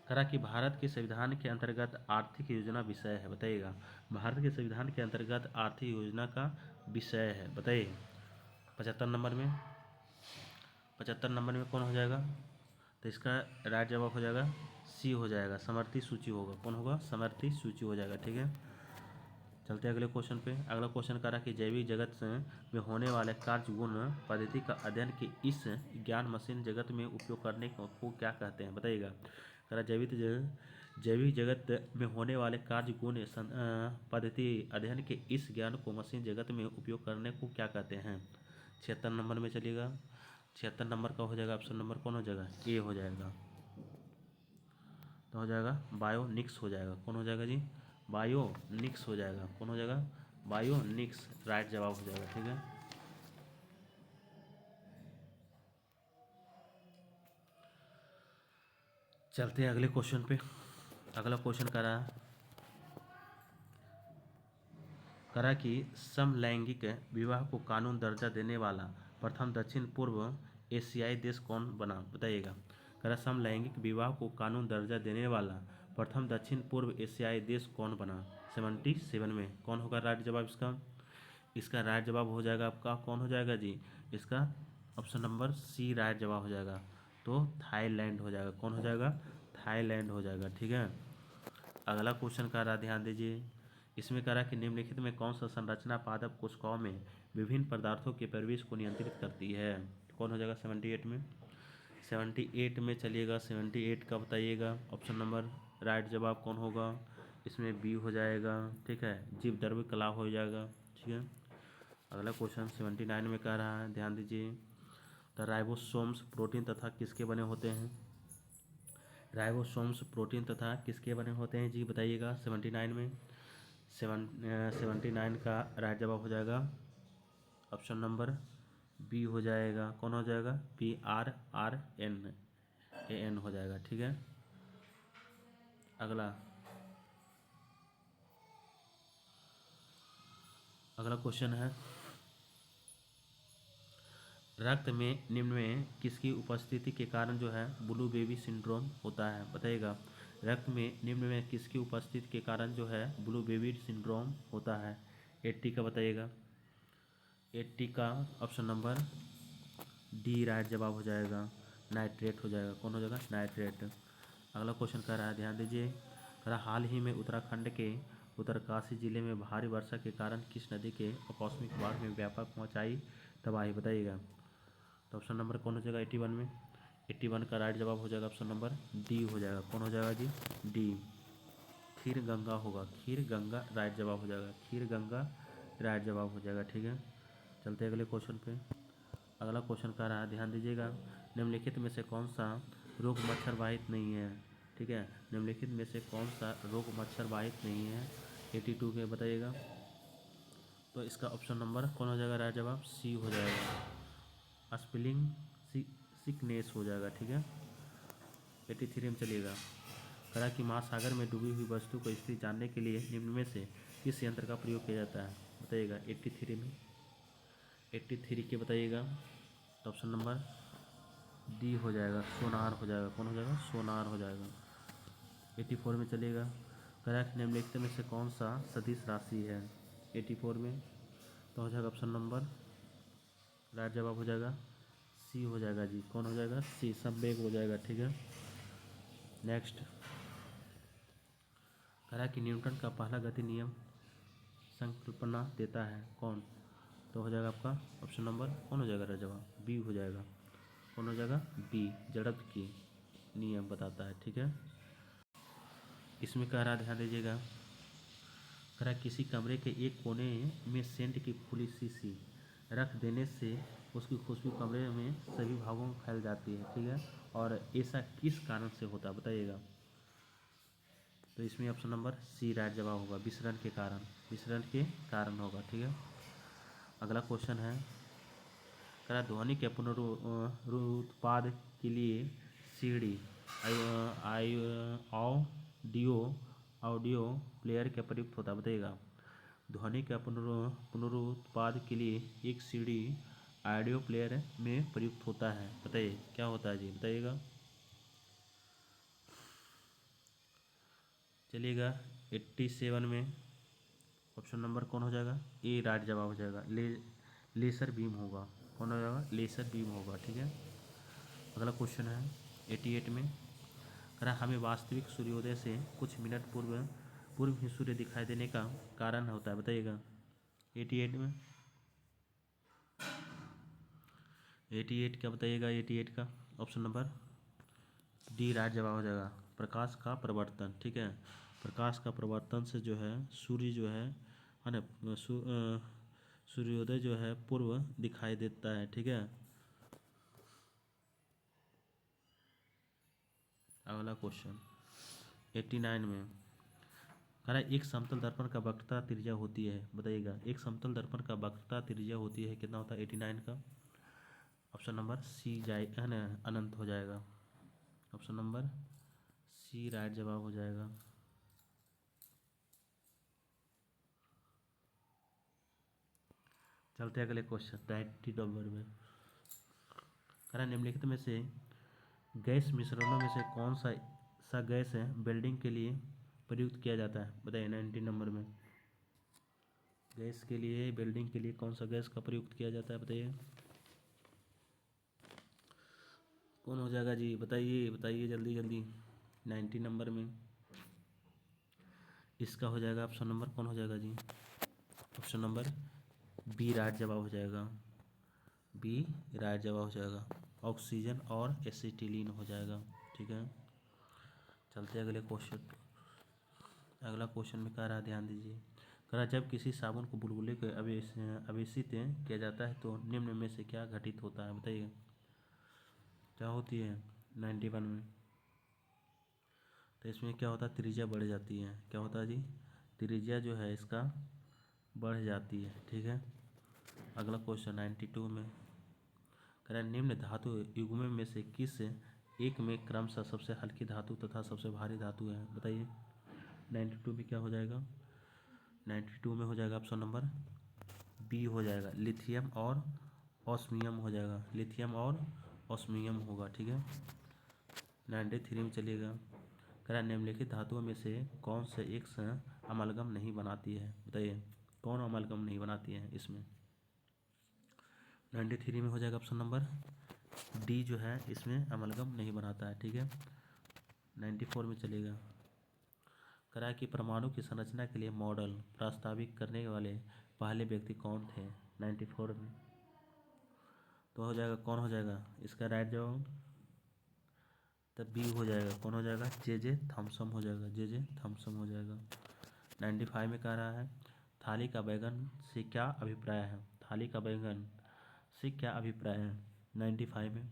करा कि भारत के संविधान के अंतर्गत आर्थिक योजना विषय है। बताइएगा, भारत के संविधान के अंतर्गत आर्थिक योजना का विषय है। बताइए। 75 नंबर में 75 नंबर में कौन हो जाएगा? तो इसका राइट जवाब हो जाएगा सी हो जाएगा, समर्थित सूची होगा। कौन होगा? समर्थित सूची हो जाएगा। ठीक है, चलते अगले क्वेश्चन पे। अगला क्वेश्चन कह रहा है कि जैविक जगत में होने वाले कार्य गुण पद्धति का अध्ययन के इस ज्ञान मशीन जगत में उपयोग करने को क्या कहते हैं? बताइएगा। कह रहा जैविक जगत में होने वाले कार्य गुण पद्धति अध्ययन के इस ज्ञान को मशीन जगत में उपयोग करने को क्या कहते हैं? 76 नंबर में चलिएगा, 76 नंबर का हो जाएगा, ऑप्शन नंबर कौन हो जाएगा? ए हो जाएगा, तो हो जाएगा बायोनिक्स हो जाएगा। कौन हो जाएगा जी? बायोनिक्स हो जाएगा। कौन हो जाएगा? बायोनिक्स राइट जवाब हो जाएगा। ठीक है, चलते हैं अगले क्वेश्चन पे। अगला क्वेश्चन करा कि समलैंगिक विवाह को कानून दर्जा देने वाला प्रथम दक्षिण पूर्व एशियाई देश कौन बना? बताइएगा। करा समलैंगिक विवाह को कानून दर्जा देने वाला प्रथम दक्षिण पूर्व एशियाई देश कौन बना? 77 में कौन होगा राइट जवाब इसका? इसका राइट जवाब हो जाएगा आपका, कौन हो जाएगा जी? इसका ऑप्शन नंबर सी राइट जवाब हो जाएगा, तो थाईलैंड हो जाएगा। कौन हो जाएगा? थाईलैंड हो जाएगा। ठीक है, अगला क्वेश्चन कह रहा है, ध्यान दीजिए, इसमें कह रहा है कि निम्नलिखित में कौन सा संरचना पादप कोशिकाओं में विभिन्न पदार्थों के प्रवेश को नियंत्रित करती है? कौन हो जाएगा 78 में? 78 में चलिएगा, 78 का बताइएगा। ऑप्शन नंबर राइट जवाब कौन होगा? इसमें बी हो जाएगा। ठीक है, जीव द्रव्य कला हो जाएगा। ठीक है, अगला क्वेश्चन 79 में कह रहा है, ध्यान दीजिए, द राइबोसोम्स प्रोटीन तथा किसके बने होते हैं? राइबोसोम्स प्रोटीन तथा किसके बने होते हैं जी? बताइएगा। 79 में 79 का राइट जवाब हो जाएगा, ऑप्शन नंबर बी हो जाएगा। कौन हो जाएगा? PRRNAN हो जाएगा। ठीक है, अगला क्वेश्चन है, रक्त में निम्न में किसकी उपस्थिति के कारण जो है ब्लू बेबी सिंड्रोम होता है? बताइएगा। रक्त में निम्न में किसकी उपस्थिति के कारण जो है ब्लू बेबी सिंड्रोम होता है? 80 का बताइएगा। 80 का ऑप्शन नंबर डी राइट जवाब हो जाएगा। नाइट्रेट हो जाएगा। कौन हो जाएगा? नाइट्रेट। अगला क्वेश्चन कह रहा है, ध्यान दीजिए, कह रहा हाल ही में उत्तराखंड के उत्तरकाशी जिले में भारी वर्षा के कारण किस नदी के आकस्मिक बाढ़ में व्यापक पहुंचाई तबाही? बताइएगा। तो ऑप्शन नंबर कौन हो जाएगा 81 में? 81 का राइट जवाब हो जाएगा ऑप्शन नंबर डी हो जाएगा। कौन हो जाएगा जी? डी। खीर गंगा होगा। खीर गंगा राइट जवाब हो जाएगा। खीर गंगा राइट जवाब हो जाएगा। ठीक है, चलते हैं अगले क्वेश्चन पे। अगला क्वेश्चन कह रहा है, ध्यान दीजिएगा, निम्नलिखित में से कौन सा रोग मच्छर वाहित नहीं है? ठीक है, निम्नलिखित में से कौन सा रोग मच्छर वाहित नहीं है? 82 के बताइएगा। तो इसका ऑप्शन नंबर कौन हो जाएगा? राइट जवाब सी हो जाएगा। स्पेलिंग सिकनेस हो जाएगा। ठीक है, 83 में चलिएगा। करा कि महासागर में डूबी हुई वस्तु को स्थिति जानने के लिए निम्न में से किस यंत्र का प्रयोग किया जाता है? बताइएगा। 83 में 83 के बताइएगा। तो ऑप्शन नंबर डी हो जाएगा, सोनार हो जाएगा। कौन हो जाएगा? सोनार हो जाएगा। 84 में चलिएगा। करेक्ट निम्नलिखित में से कौन सा सदिश राशि है? 84 में तो हो जाएगा ऑप्शन नंबर राइट जवाब हो जाएगा सी हो जाएगा जी। कौन हो जाएगा? सी, संवेग हो जाएगा। ठीक है, नेक्स्ट करा कि न्यूटन का पहला गति नियम संकल्पना देता है कौन? तो हो जाएगा आपका ऑप्शन नंबर कौन हो जाएगा? राइट जवाब बी हो जाएगा। कौन हो जाएगा? बी, जड़त्व की नियम बताता है। ठीक है, इसमें कह रहा, ध्यान दीजिएगा, कह रहा किसी कमरे के एक कोने में सेंट की खुली शीशी रख देने से उसकी खुशबू कमरे में सभी भागों में फैल जाती है। ठीक है, और ऐसा किस कारण से होता है? बताइएगा। तो इसमें ऑप्शन नंबर सी राइट जवाब होगा, विसरण के कारण। विसरण के कारण होगा। ठीक है, अगला क्वेश्चन है, कह रहा ध्वनि के पुनरुत्पाद के लिए सीडी ऑडियो ऑडियो प्लेयर क्या प्रयुक्त होता है? बताइएगा। ध्वनि का पुनरुत्पाद के लिए एक सीडी ऑडियो प्लेयर में प्रयुक्त होता है। बताइए क्या होता है जी? बताइएगा। चलिएगा 87 में ऑप्शन नंबर कौन हो जाएगा? ए राइट जवाब हो जाएगा। लेसर बीम होगा। कौन हो जाएगा? लेसर बीम होगा। ठीक है, अगला क्वेश्चन है 88 में, कह रहा हमें वास्तविक सूर्योदय से कुछ मिनट पूर्व ही सूर्य दिखाई देने का कारण होता है। बताइएगा। 88 में 88 क्या बताइएगा? 88 का ऑप्शन नंबर डी राइट जवाब हो जाएगा, प्रकाश का परिवर्तन। ठीक है, प्रकाश का परिवर्तन से जो है सूर्य जो है ना, सूर्योदय जो है पूर्व दिखाई देता है। ठीक है, अगला क्वेश्चन 89 में, कह रहा है एक समतल दर्पण का वक्रता त्रिज्या होती है। बताइएगा। एक समतल दर्पण का वक्रता त्रिज्या होती है कितना होता है? 89 का ऑप्शन नंबर सी जाए ना, अनंत हो जाएगा। ऑप्शन नंबर सी राइट जवाब हो जाएगा। चलते हैं अगले क्वेश्चन 90 नंबर में, कह रहा निम्नलिखित में से गैस मिश्रणों में से कौन सा गैस है वेल्डिंग के लिए प्रयुक्त किया जाता है? बताइए। 90 नंबर में गैस के लिए, वेल्डिंग के लिए कौन सा गैस का प्रयुक्त किया जाता है? बताइए कौन हो जाएगा जी? बताइए बताइए जल्दी जल्दी। 90 नंबर में इसका हो जाएगा ऑप्शन नंबर कौन हो जाएगा जी? ऑप्शन नंबर बी राइट जवाब हो जाएगा। बी राइट जवाब हो जाएगा, ऑक्सीजन और एसिटिलीन हो जाएगा। ठीक है, चलते हैं अगले क्वेश्चन। अगला क्वेश्चन में कह रहा है, ध्यान दीजिए, कह रहा जब किसी साबुन को बुलबुले को आवेशित किया जाता है तो निम्न में से क्या घटित होता है? बताइए क्या होती है? 91 में तो इसमें क्या होता है? त्रिज्या बढ़ जाती है। क्या होता है जी? त्रिज्या जो है इसका बढ़ जाती है। ठीक है, अगला क्वेश्चन 92 में, कह रहा निम्न धातु युग्म में से किस एक में क्रमशः सबसे हल्की धातु तथा सबसे भारी धातु है? बताइए। 92 में क्या हो जाएगा? 92 में हो जाएगा ऑप्शन नंबर बी हो जाएगा, लिथियम और ऑस्मियम हो जाएगा। लिथियम और ऑस्मियम होगा। ठीक है, 93 में चलिएगा, कह रहा निम्नलिखित धातुओं में से कौन से एक अमालगम नहीं बनाती है? बताइए कौन अमालगम नहीं बनाती है इसमें? 93 में हो जाएगा ऑप्शन नंबर डी जो है इसमें अमलगम नहीं बनाता है, ठीक है। 94 में चलेगा। करा कि परमाणु की संरचना के लिए मॉडल प्रस्तावित करने वाले पहले व्यक्ति कौन थे 94 में। तो हो जाएगा, कौन हो जाएगा इसका राइट जवाब, तब बी हो जाएगा। कौन हो जाएगा, जे थॉमसन हो जाएगा, जे थॉमसन हो जाएगा। 95 में कह रहा है थाली का बैगन से क्या अभिप्राय है, थाली का बैगन से क्या अभिप्राय है 95 में।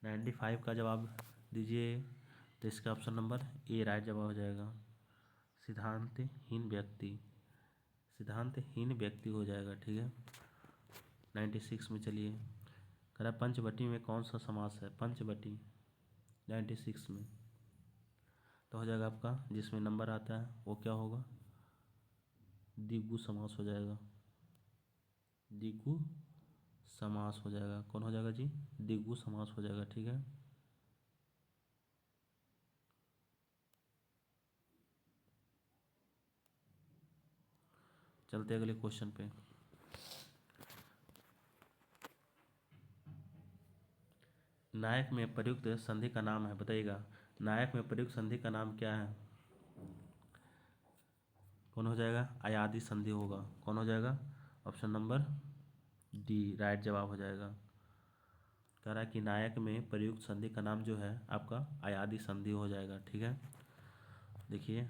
95 का जवाब दीजिए, तो इसका ऑप्शन नंबर ए राइट जवाब हो जाएगा। सिद्धांतहीन व्यक्ति, सिद्धांतहीन व्यक्ति हो जाएगा, ठीक है। 96 में चलिए, कह रहा पंचवटी में कौन सा समास है, पंचवटी 96 में। तो हो जाएगा आपका जिसमें नंबर आता है वो क्या होगा, द्विगु समास हो जाएगा, द्विगु समास हो जाएगा। कौन हो जाएगा जी, द्विगु समास हो जाएगा, ठीक है। चलते अगले क्वेश्चन पे। नायक में प्रयुक्त संधि का नाम है, बताइएगा नायक में प्रयुक्त संधि का नाम क्या है। कौन हो जाएगा, अयादी संधि होगा। कौन हो जाएगा, ऑप्शन नंबर डी राइट जवाब हो जाएगा। कह रहा है कि नायक में प्रयुक्त संधि का नाम जो है आपका अयादी संधि हो जाएगा, ठीक है। देखिए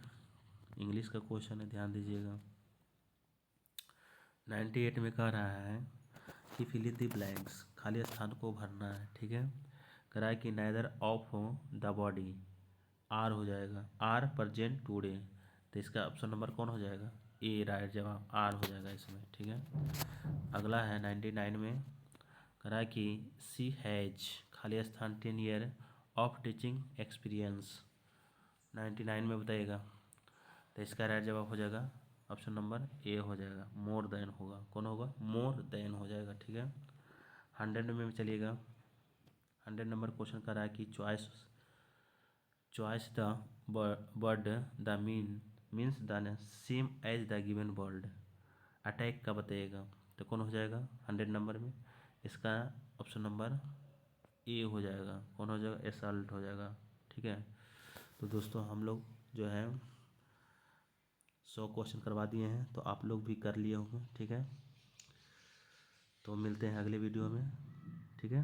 इंग्लिश का क्वेश्चन है, ध्यान दीजिएगा। 98 में कह रहा है कि फिल इन द ब्लैंक्स, खाली स्थान को भरना है, ठीक है। कह रहा है कि नाइदर ऑफ द बॉडी, आर हो जाएगा, आर प्रेजेंट टूडे। तो इसका ऑप्शन नंबर कौन हो जाएगा, ए राइट जवाब, आर हो जाएगा इसमें, ठीक है। अगला है 99 में, कह रहा है कि सी हैज, खाली स्थान 10 ईयर ऑफ टीचिंग एक्सपीरियंस। 99 में बताइएगा, तो इसका राइट जवाब हो जाएगा ऑप्शन नंबर ए हो जाएगा, मोर देन होगा। कौन होगा, मोर देन हो जाएगा, ठीक है। 100 में चलिएगा, 100 नंबर क्वेश्चन कर रहा है कि choice the word the means the same as the given word, attack का बताइएगा। तो कौन हो जाएगा 100 नंबर में, इसका ऑप्शन नंबर ए हो जाएगा। कौन हो जाएगा, एसल्ट हो जाएगा, ठीक है। तो दोस्तों हम लोग जो है 100 क्वेश्चन करवा दिए हैं, तो आप लोग भी कर लिए होंगे, ठीक है। तो मिलते हैं अगले वीडियो में, ठीक है।